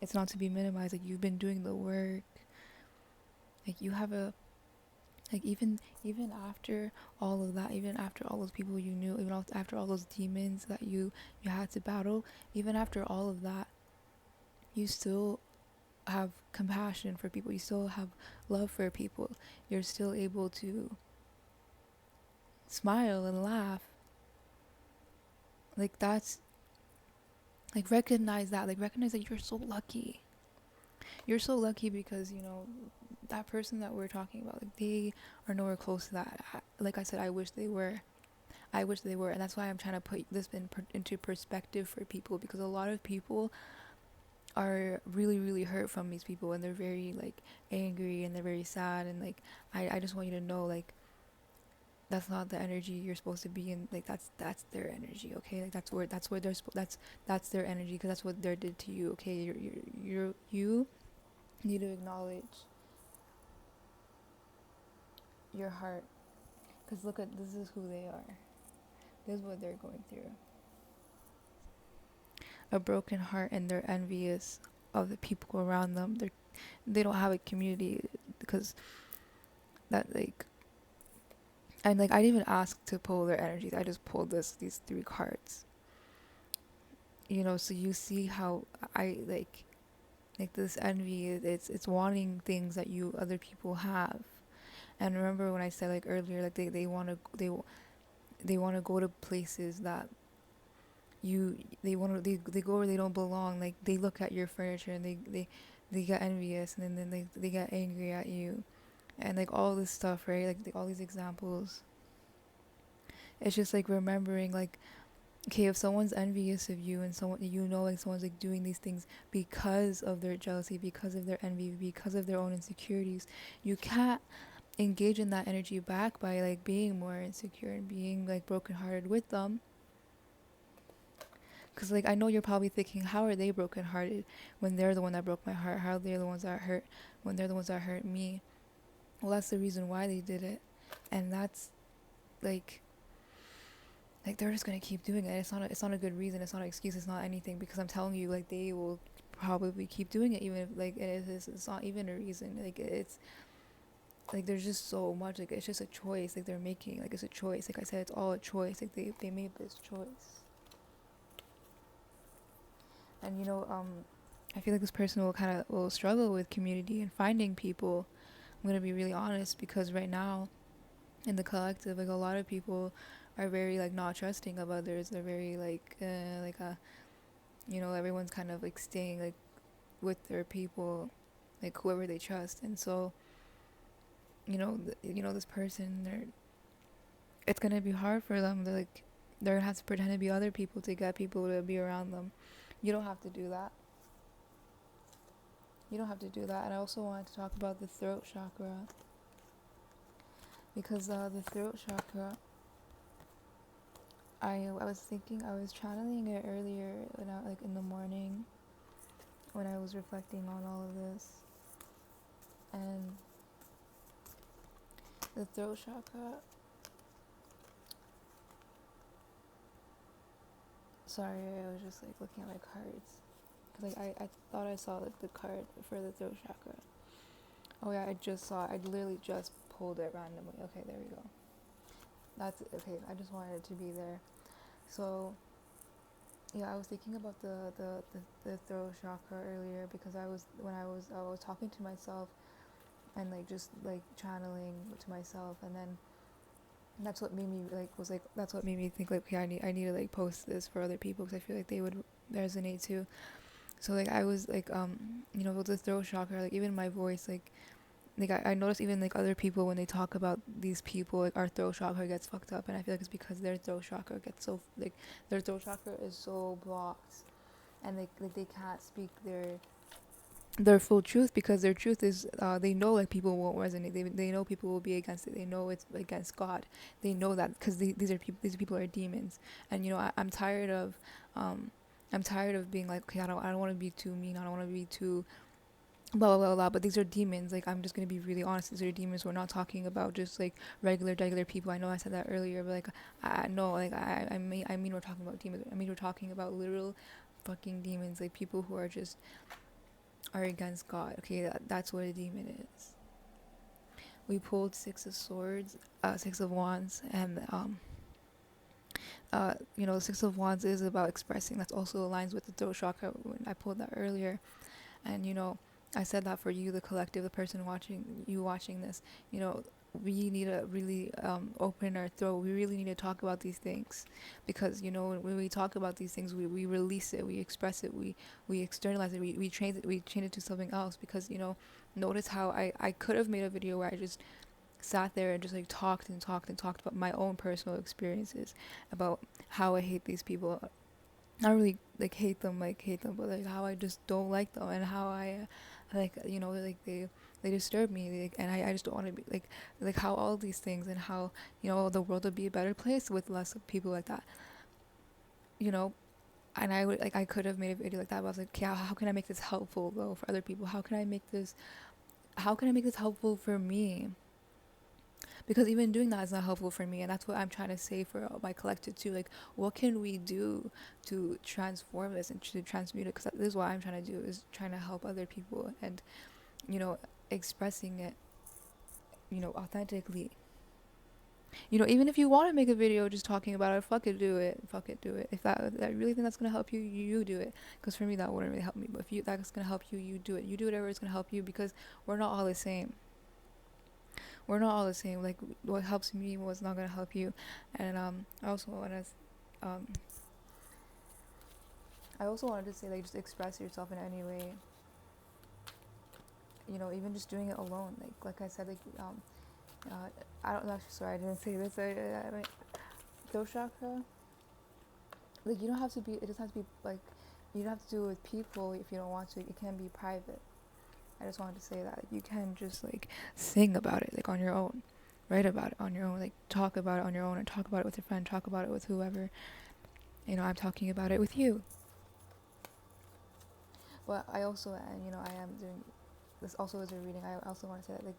It's not to be minimized. Like, you've been doing the work. Like, you have a, like, even after all of that, even after all those people you knew, even after all those demons that you had to battle, even after all of that, you still have compassion for people. You still have love for people. You're still able to smile and laugh. Like, that's, like, recognize that. Like, recognize that you're so lucky. You're so lucky because, you know, that person that we're talking about, like, they are nowhere close to that. Like I said, I wish they were. And that's why I'm trying to put this into perspective for people, because a lot of people are really, really hurt from these people, and they're very, like, angry, and they're very sad, and, like, I just want you to know, like, that's not the energy you're supposed to be in. Like, that's their energy, okay? Like, that's where they're that's their energy, because that's what they did to you, okay? You need to acknowledge your heart, because look at, this is who they are. This is what they're going through. A broken heart, and they're envious of the people around them. They don't have a community, because that, like, and, like, I didn't even ask to pull their energies. I just pulled these 3 cards. You know, so you see how I like this envy. It's wanting things that other people have. And remember when I said, like, earlier, like, they want to go to places that they go where they don't belong. Like, they look at your furniture and they get envious, and then they get angry at you, and, like, all this stuff, right? Like, all these examples. It's just, like, remembering, like, okay, if someone's envious of you, and someone, you know, like, someone's, like, doing these things because of their jealousy, because of their envy, because of their own insecurities, you can't engage in that energy back by, like, being more insecure and being, like, brokenhearted with them. Because, like, I know you're probably thinking, how are they brokenhearted when they're the one that broke my heart? How are they the ones that hurt when they're the ones that hurt me? Well, that's the reason why they did it. And that's, like, they're just gonna keep doing it. It's not a good reason. It's not an excuse. It's not anything, because I'm telling you, like, they will probably keep doing it, even if, like, it's not even a reason. Like, it's, like, there's just so much. Like, it's just a choice, like, they're making. Like, it's a choice. Like I said, it's all a choice. Like, they made this choice. And, you know, I feel like this person will struggle with community and finding people. I'm gonna be really honest, because right now in the collective, like, a lot of people are very like not trusting of others. They're very like everyone's kind of like staying like with their people, like whoever they trust. And so this person, it's gonna be hard for them. They're gonna have to pretend to be other people to get people to be around them. You don't have to do that. And I also wanted to talk about the throat chakra, because the throat chakra, I was channeling it earlier when I, like in the morning, when I was reflecting on all of this. And the throat chakra, sorry, I was just like looking at my cards, because like I thought I saw like the card for the throat chakra. Oh yeah, I literally just pulled it randomly. Okay, there we go. That's okay. I just wanted it to be there. So yeah, I was thinking about the throat chakra earlier, because I was talking to myself, and like just like channeling to myself, and then that's what made me that's what made me think like, okay, I need to like post this for other people, because I feel like they would resonate too. So like I was like with the throat chakra, like even my voice, like I notice even like other people, when they talk about these people, like our throat chakra gets fucked up, and I feel like it's because their throat chakra gets so like their throat chakra is so blocked, and they can't speak their full truth, because their truth is they know like people won't resonate. They know people will be against it. They know it's against God. They know that, because these people are demons. And I'm tired of being like, okay, I don't want to be too mean. I don't want to be too blah blah blah blah, but these are demons. Like, I'm just gonna be really honest, these are demons. We're not talking about just like regular people. I know I said that earlier, but like I know, like I mean we're talking about demons. I mean we're talking about literal fucking demons, like people who are against God. Okay, that's what a demon is. We pulled Six of Swords, Six of Wands, and the Six of Wands is about expressing. That also aligns with the throat chakra when I pulled that earlier. And I said that for you, the collective, the person watching this, we need to really open our throat. We really need to talk about these things, because when we talk about these things, we release it, we express it, we externalize it, we change it to something else. Because notice how I could have made a video where I just sat there and just like talked about my own personal experiences, about how I hate these people. Not really like hate them, but like how I just don't like them, and how I like they disturb me, like, and I just don't want to be like how all these things, and how the world would be a better place with less of people like that. And I could have made a video like that, but I was like, okay, how can I make this helpful though for other people? How can I make this helpful for me? Because even doing that is not helpful for me, and that's what I'm trying to say for my collective too. Like, what can we do to transform this and to transmute it? Because this is what I'm trying to do, is trying to help other people, and expressing it authentically. Even if you want to make a video just talking about it, fuck it, do it. If that really think that's gonna help you, you do it. Because for me, that wouldn't really help me. But if that's gonna help you, you do it. You do whatever is gonna help you, because we're not all the same. Like, what helps me was not gonna help you. And I also wanted to say, like, just express yourself in any way. Even just doing it alone. Like I said, I don't actually. Sorry, I didn't say this. Throat chakra. Like, you don't have to be. It doesn't have to be like. You don't have to do it with people if you don't want to. It can be private. I just wanted to say that you can just like sing about it, like on your own, write about it on your own, like talk about it on your own, or talk about it with your friend, talk about it with whoever. I'm talking about it with you. But I also, and I am doing this also as a reading. I also want to say that, like,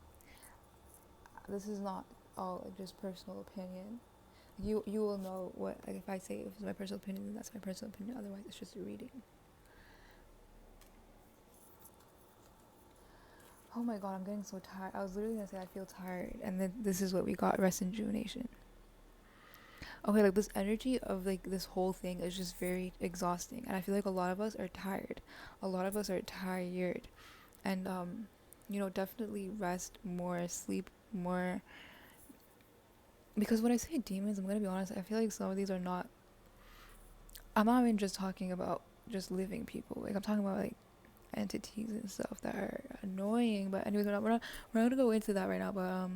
this is not all like just personal opinion. You will know what, like, if I say if it's my personal opinion, then that's my personal opinion. Otherwise, it's just a reading. Oh my god, I'm getting so tired. I was literally gonna say I feel tired, and then this is what we got: rest and rejuvenation. Okay, like, this energy of like this whole thing is just very exhausting, and I feel like a lot of us are tired. And definitely rest more, sleep more, Because when I say demons, I'm gonna be honest, I feel like some of these are not, I'm not even just talking about just living people. Like I'm talking about like entities and stuff that are annoying. But anyways, we're not gonna go into that right now. But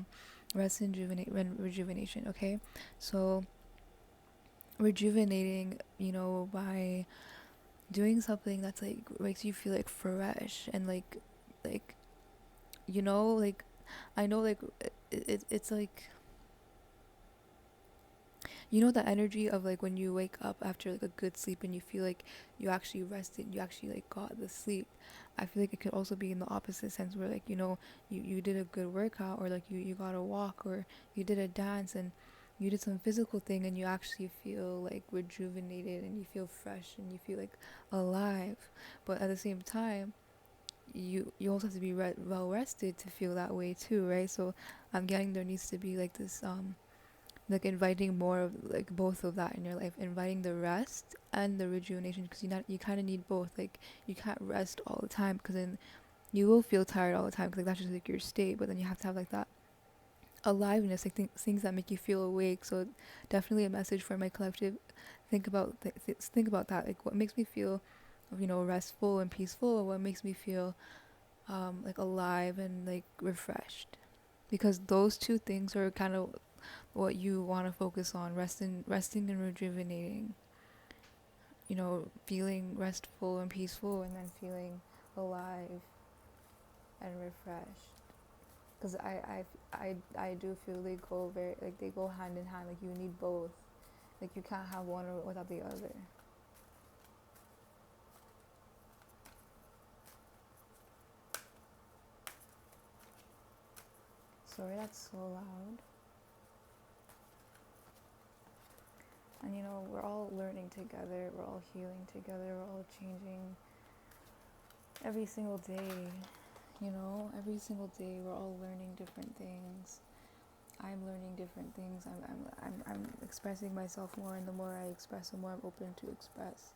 rest and rejuvenation. Okay, so rejuvenating, by doing something that's like makes you feel like fresh and like like I know like it's like the energy of like when you wake up after like a good sleep and you feel like you actually rested, you actually like got the sleep. I feel like it could also be in the opposite sense where like you did a good workout, or like you got a walk, or you did a dance and you did some physical thing and you actually feel like rejuvenated and you feel fresh and you feel like alive. But at the same time, you also have to be well rested to feel that way too, right? So I'm getting there needs to be like this like inviting more of like both of that in your life, inviting the rest and the rejuvenation, because you kind of need both. Like you can't rest all the time because then you will feel tired all the time, because like that's just like your state. But then you have to have like that aliveness, like things that make you feel awake. So definitely a message for my collective. Think about that, like what makes me feel restful and peaceful, or what makes me feel like alive and like refreshed, because those two things are kind of what you want to focus on: resting and rejuvenating, feeling restful and peaceful, and then feeling alive and refreshed. Because I do feel they go very, like they go hand in hand. Like you need both. Like you can't have one without the other. Sorry, that's so loud. And we're all learning together, we're all healing together, we're all changing every single day. Every single day we're all learning different things. I'm learning different things. I'm expressing myself more, and the more I express, the more I'm open to express,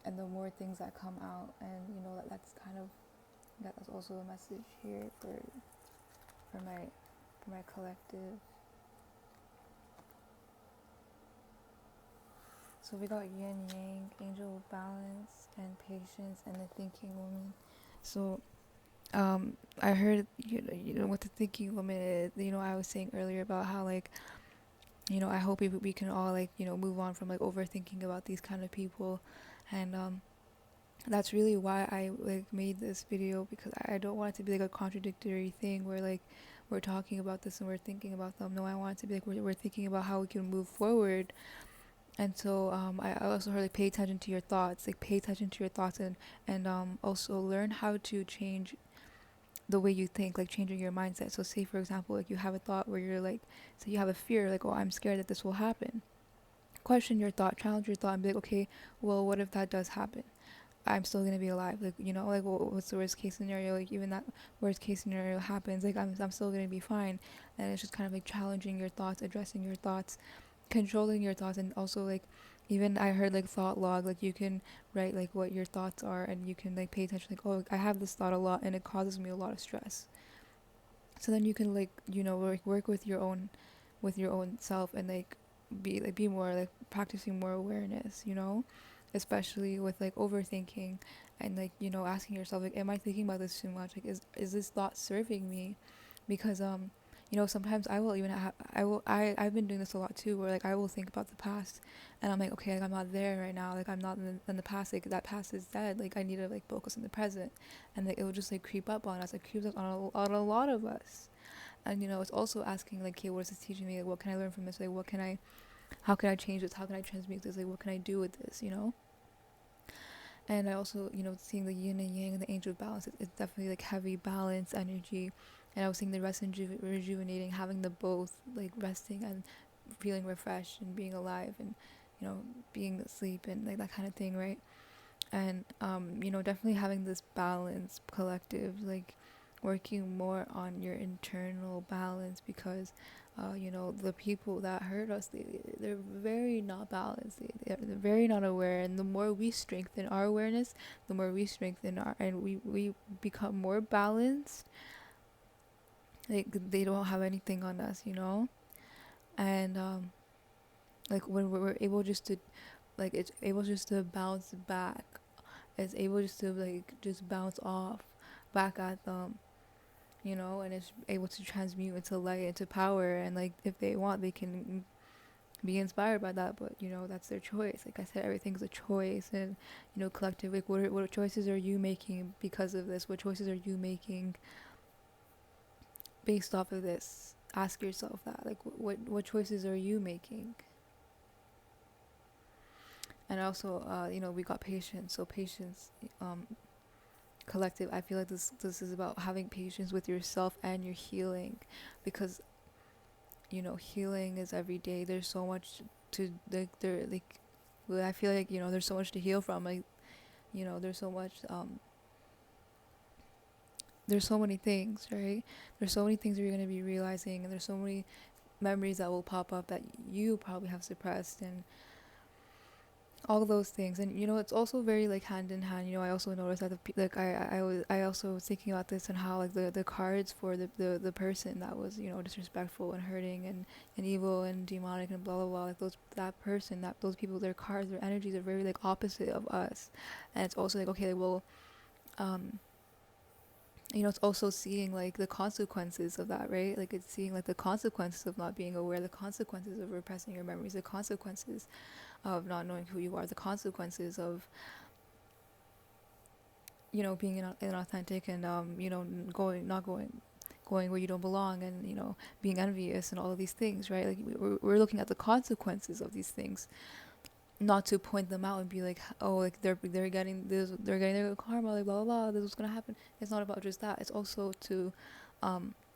and the more things that come out. And that's also a message here for my collective. So we got yin yang, angel of balance, and patience, and the thinking woman. So I heard what the thinking woman is. I was saying earlier about how like I hope we can all like move on from like overthinking about these kind of people. And that's really why I like made this video, because I don't want it to be like a contradictory thing where like we're talking about this and we're thinking about them. No, I want it to be like we're thinking about how we can move forward. And so I also heard like pay attention to your thoughts, like pay attention to your thoughts, and also learn how to change the way you think, like changing your mindset. So say for example, like you have a thought where you're like, say you have a fear, like, oh, I'm scared that this will happen. Question your thought, challenge your thought, and be like, okay, well, what if that does happen? I'm still gonna be alive. Like, like what's the worst case scenario? Like even that worst case scenario happens, like I'm still gonna be fine. And it's just kind of like challenging your thoughts, addressing your thoughts, controlling your thoughts. And also like even I heard like thought log, like you can write like what your thoughts are, and you can like pay attention, like, oh, I have this thought a lot and it causes me a lot of stress. So then you can like work with your own self, and like be more like practicing more awareness, especially with like overthinking, and like asking yourself, like, am I thinking about this too much? Like is this thought serving me? Because sometimes I will even I've been doing this a lot too, where like I will think about the past, and I'm like, okay, like I'm not there right now, like I'm not in the past, like that past is dead, like I need to like focus on the present. And like it will just like creep up on us, it creeps up on a lot of us. And it's also asking like, okay, what is this teaching me? Like what can I learn from this? Like how can I change this? How can I transmute this? Like what can I do with this? And I also, seeing the yin and yang and the angel balance, it's definitely like heavy balance energy. And I was seeing the rest and rejuvenating, having the both, like resting and feeling refreshed and being alive, and being asleep and like that kind of thing, right? And definitely having this balance collective, like working more on your internal balance, because the people that hurt us, they're very not balanced, they're very not aware. And the more we strengthen our awareness, the more we strengthen and we become more balanced, like they don't have anything on us. And like when we're able just to, like, it's able just to bounce back, it's able just to like just bounce off back at them, you know, and it's able to transmute into light, into power. And like if they want, they can be inspired by that, but you know, that's their choice. Like I said, everything's a choice. And you know, collective, like what choices are you making because of this? What choices are you making based off of this? Ask yourself that. Like what choices are you making? And also, you know, we got patience. So patience, collective, I feel like this is about having patience with yourself and your healing, because you know, healing is every day. There's so much to like there like well, I feel like, you know, there's so much to heal from. Like, you know, there's so much there's so many things, right? There's so many things that you're going to be realizing, and there's so many memories that will pop up that you probably have suppressed, and all those things. And you know, it's also very like hand in hand. You know, I also noticed that I also was thinking about this, and how like the cards for the person that was, you know, disrespectful and hurting and evil and demonic and blah blah blah, like that person, that those people, their cards, their energies are very like opposite of us. And it's also like, okay, well, you know, it's also seeing like the consequences of that, right? Like it's seeing like the consequences of not being aware, the consequences of repressing your memories, the consequences of not knowing who you are, the consequences of, you know, being inauthentic, and you know, going where you don't belong, and you know, being envious and all of these things, right? Like we're looking at the consequences of these things, not to point them out and be like, oh, like they're getting this, they're getting their karma, like blah blah blah, this is gonna happen. It's not about just that. It's also to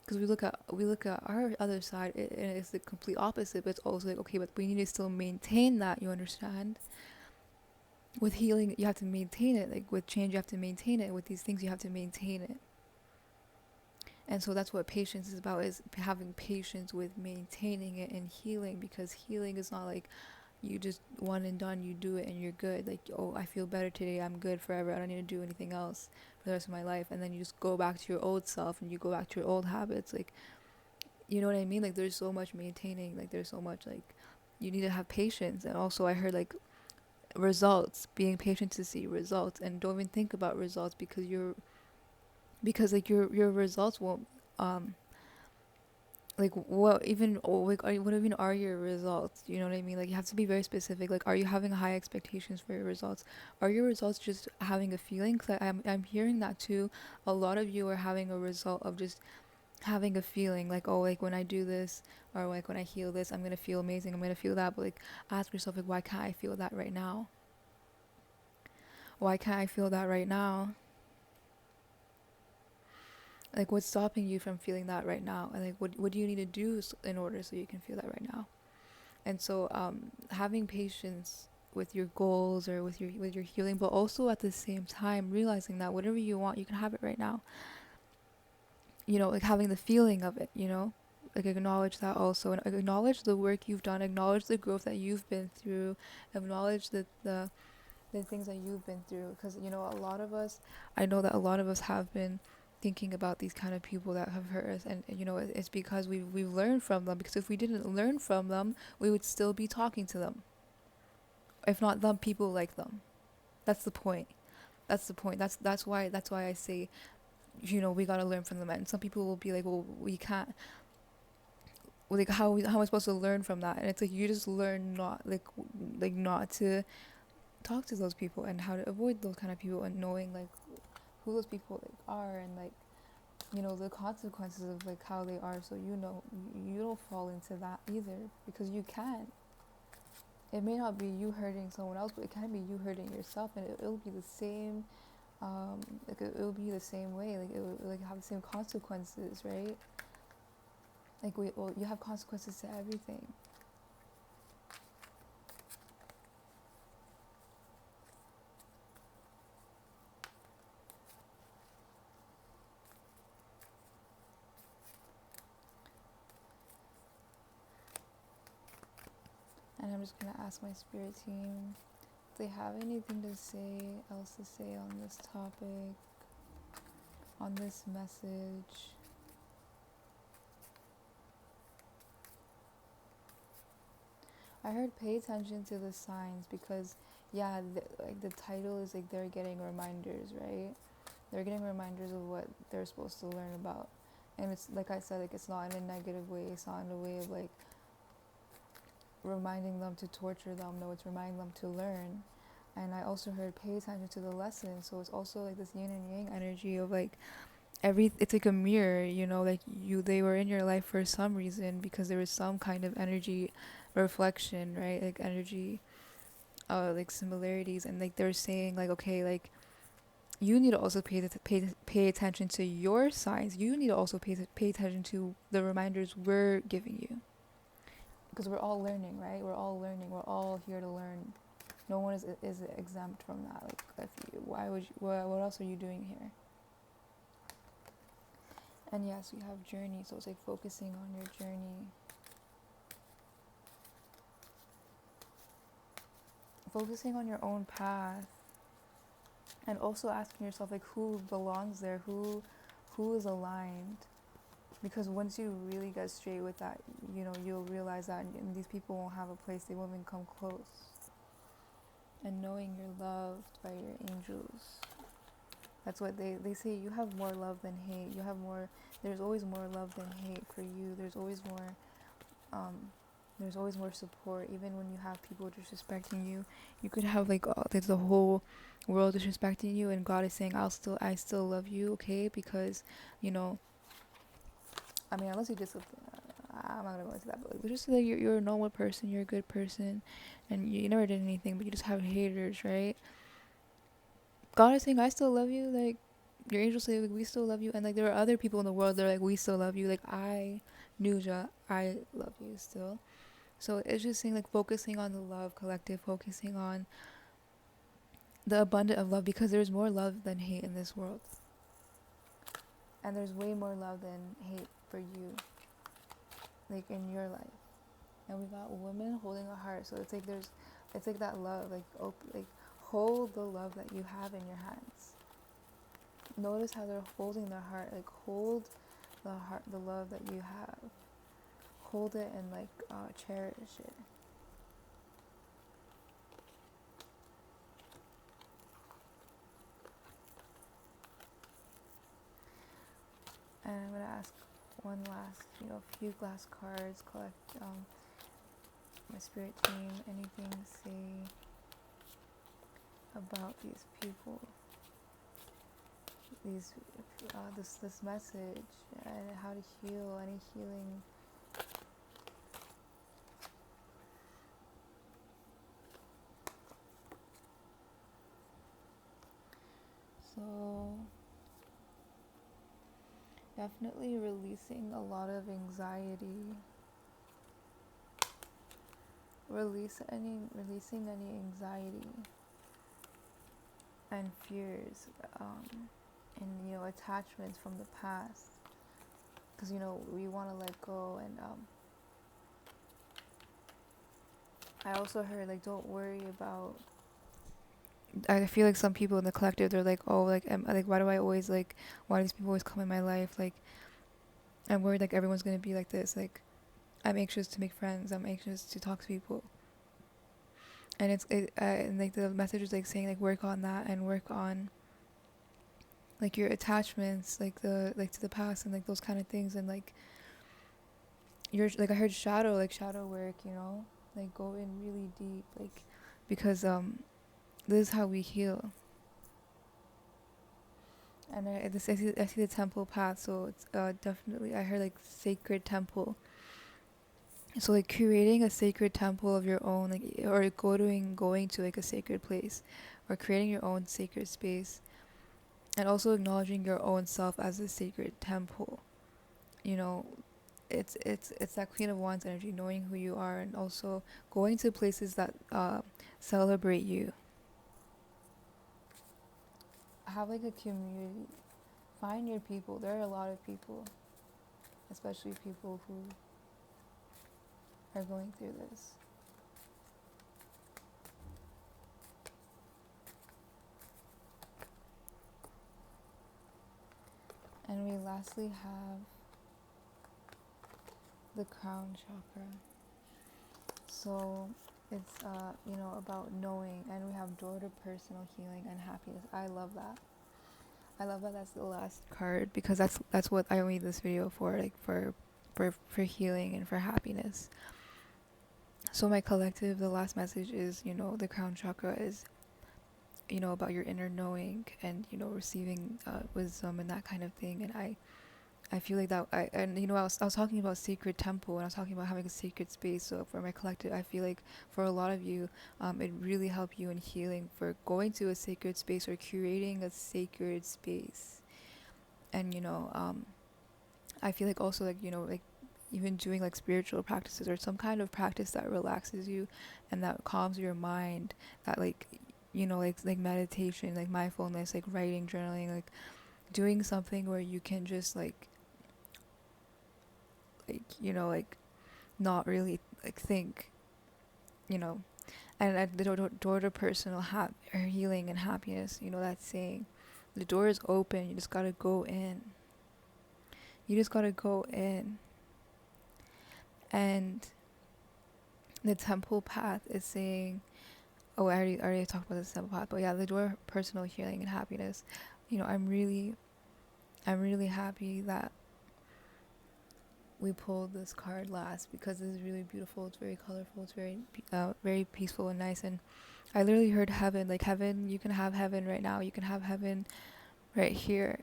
because we look at our other side, and it's the complete opposite. But it's also like, okay, but we need to still maintain that, you understand? With healing, you have to maintain it. Like with change, you have to maintain it. With these things, you have to maintain it. And so that's what patience is about, is having patience with maintaining it and healing. Because healing is not like you just one and done, you do it and you're good. Like, oh, I feel better today, I'm good forever, I don't need to do anything else for the rest of my life. And then you just go back to your old self, and you go back to your old habits. Like, you know what I mean? Like there's so much maintaining, like there's so much, like you need to have patience. And also I heard like results, being patient to see results, and don't even think about results, because like your results won't like what even, like what even are your results? You know what I mean? Like you have to be very specific. Like, are you having high expectations for your results? Are your results just having a feeling? Because I'm hearing that too. A lot of you are having a result of just having a feeling, like, oh, like when I do this, or like when I heal this, I'm gonna feel amazing, I'm gonna feel that. But like, ask yourself, like, why can't I feel that right now? Why can't I feel that right now? Like, what's stopping you from feeling that right now? And like, what do you need to do in order so you can feel that right now? And so having patience with your goals, or with your healing, but also at the same time realizing that whatever you want, you can have it right now. You know, like having the feeling of it, you know, like acknowledge that also, and acknowledge the work you've done, acknowledge the growth that you've been through, acknowledge the things that you've been through. Because you know, a lot of us, I know that a lot of us have been thinking about these kind of people that have hurt us, and you know, it's because we've learned from them. Because if we didn't learn from them, we would still be talking to them, if not them, people like them. That's the point. That's the point. That's why I say, you know, we gotta learn from them. And some people will be like, well, we can't, like, how am I supposed to learn from that? And it's like, you just learn not like not to talk to those people, and how to avoid those kind of people, and knowing like who those people like are, and like, you know, the consequences of like how they are, so you know, you don't fall into that either, because you can. It may not be you hurting someone else, but it can be you hurting yourself, and it'll be the same. Like it'll be the same way. Like it will like have the same consequences, right? Like you have consequences to everything. And I'm just gonna ask my spirit team if they have anything else to say on this topic, on this message. I heard pay attention to the signs because, yeah, like the title is like they're getting reminders, right? They're getting reminders of what they're supposed to learn about. And it's like I said, like it's not in a negative way. It's not in a way of like reminding them to torture them. No, it's reminding them to learn. And I also heard pay attention to the lesson. So it's also like this yin and yang energy of like it's like a mirror, you know, like they were in your life for some reason because there was some kind of energy reflection, right? Like energy like similarities, and like they're saying like, okay, like you need to also pay attention to your signs. You need to also pay attention to the reminders we're giving you, because we're all learning, right? We're all learning. We're all here to learn. No one is exempt from that. Like, if you, why would you, what else are you doing here? And yes, we have journey, so it's like focusing on your journey. Focusing on your own path. And also asking yourself like who belongs there, who is aligned. Because once you really get straight with that, you know, you'll realize that and these people won't have a place, they won't even come close. And knowing you're loved by your angels. That's what they say, you have more love than hate. You have more, there's always more love than hate for you. There's always more support. Even when you have people disrespecting you, you could have like there's the whole world disrespecting you, and God is saying, I still love you, okay? Because, you know, I mean, unless you just, I'm not gonna go into that, but just like you're a normal person, you're a good person, and you never did anything, but you just have haters, right? God is saying, I still love you. Like, your angels say, like, we still love you. And like, there are other people in the world that are like, we still love you. Like, Nuja, I love you still. So it's just saying, like, focusing on the love collective, focusing on the abundance of love, because there's more love than hate in this world. And there's way more love than hate for you, like, in your life. And we got women holding a heart. So it's like that love, like hold the love that you have in your hands. Notice how they're holding their heart, like hold the love that you have. Hold it and like cherish it. And I'm gonna ask one last, few glass cards. Collect my spirit team. Anything to say about these people? This message and how to heal. Any healing. So definitely releasing a lot of anxiety. Releasing any anxiety and fears, and attachments from the past, because we want to let go. And I also heard, like, don't worry about. I feel like some people in the collective, they're like, oh, like, why do these people always come in my life? Like, I'm worried like everyone's gonna be like this. Like, I'm anxious to make friends. I'm anxious to talk to people. And and like the message is like saying, like, work on that and work on like your attachments, like to the past and like those kind of things. And like like I heard shadow work, like go in really deep, like, because this is how we heal. And I see the temple path, so it's definitely, I heard like sacred temple. So like creating a sacred temple of your own, like, or going to like a sacred place, or creating your own sacred space, and also acknowledging your own self as a sacred temple. It's that Queen of Wands energy, knowing who you are, and also going to places that celebrate you. Have like a community. Find your people. There are a lot of people, especially people who are going through this. And we lastly have the Crown Chakra. So it's about knowing, and we have door to personal healing and happiness. I love that. I love that that's the last card, because that's what I made this video for, like for healing and for happiness. So my collective, the last message is, the crown chakra is, about your inner knowing, and receiving wisdom and that kind of thing. And I feel like that I was talking about sacred temple, and I was talking about having a sacred space. So for my collective, I feel like for a lot of you, it really helped you in healing for going to a sacred space or curating a sacred space. And I feel like also, like like even doing like spiritual practices or some kind of practice that relaxes you and that calms your mind, that like like meditation, like mindfulness, like writing, journaling, like doing something where you can just like like not really like think, and at the door to personal or healing and happiness, that saying, the door is open, you just gotta go in. You just gotta go in. And the temple path is saying, oh, I already talked about the temple path, but yeah, the door personal healing and happiness. I'm really happy that we pulled this card last, because this is really beautiful. It's very colorful. It's very peaceful and nice. And I literally heard heaven. Like heaven, you can have heaven right now. You can have heaven right here.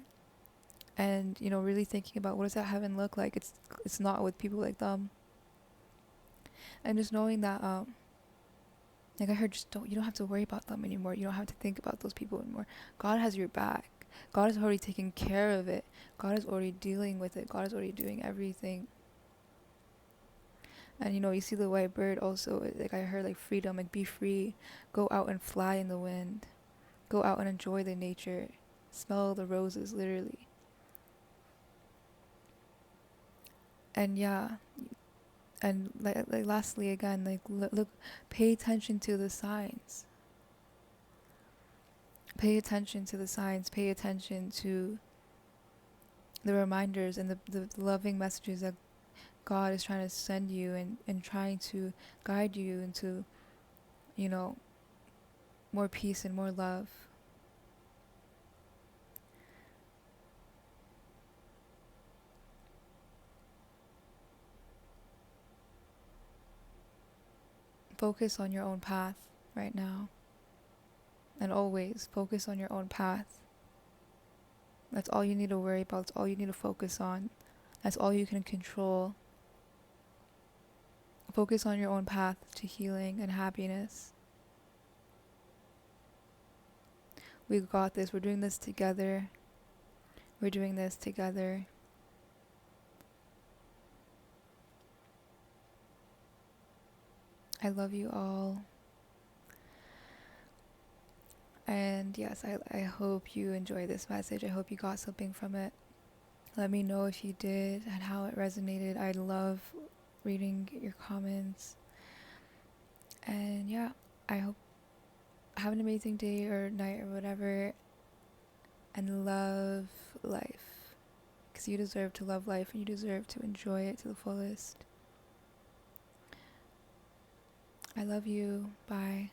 And really thinking about, what does that heaven look like? It's not with people like them. And just knowing that, like I heard, you don't have to worry about them anymore. You don't have to think about those people anymore. God has your back. God is already taking care of it. God is already dealing with it. God is already doing everything. And you see the white bird also, like I heard, like freedom, like be free. Go out and fly in the wind. Go out and enjoy the nature. Smell the roses, literally. And yeah, and like lastly again, like look, pay attention to the signs. Pay attention to the signs. Pay attention to the reminders and the loving messages that God is trying to send you, and trying to guide you into, more peace and more love. Focus on your own path right now. And always focus on your own path. That's all you need to worry about. That's all you need to focus on. That's all you can control. Focus on your own path to healing and happiness. We've got this. We're doing this together. We're doing this together. I love you all. And yes, I hope you enjoy this message. I hope you got something from it. Let me know if you did and how it resonated. I love reading your comments. And yeah, I hope have an amazing day or night or whatever, and love life, because you deserve to love life and you deserve to enjoy it to the fullest. I love you. Bye.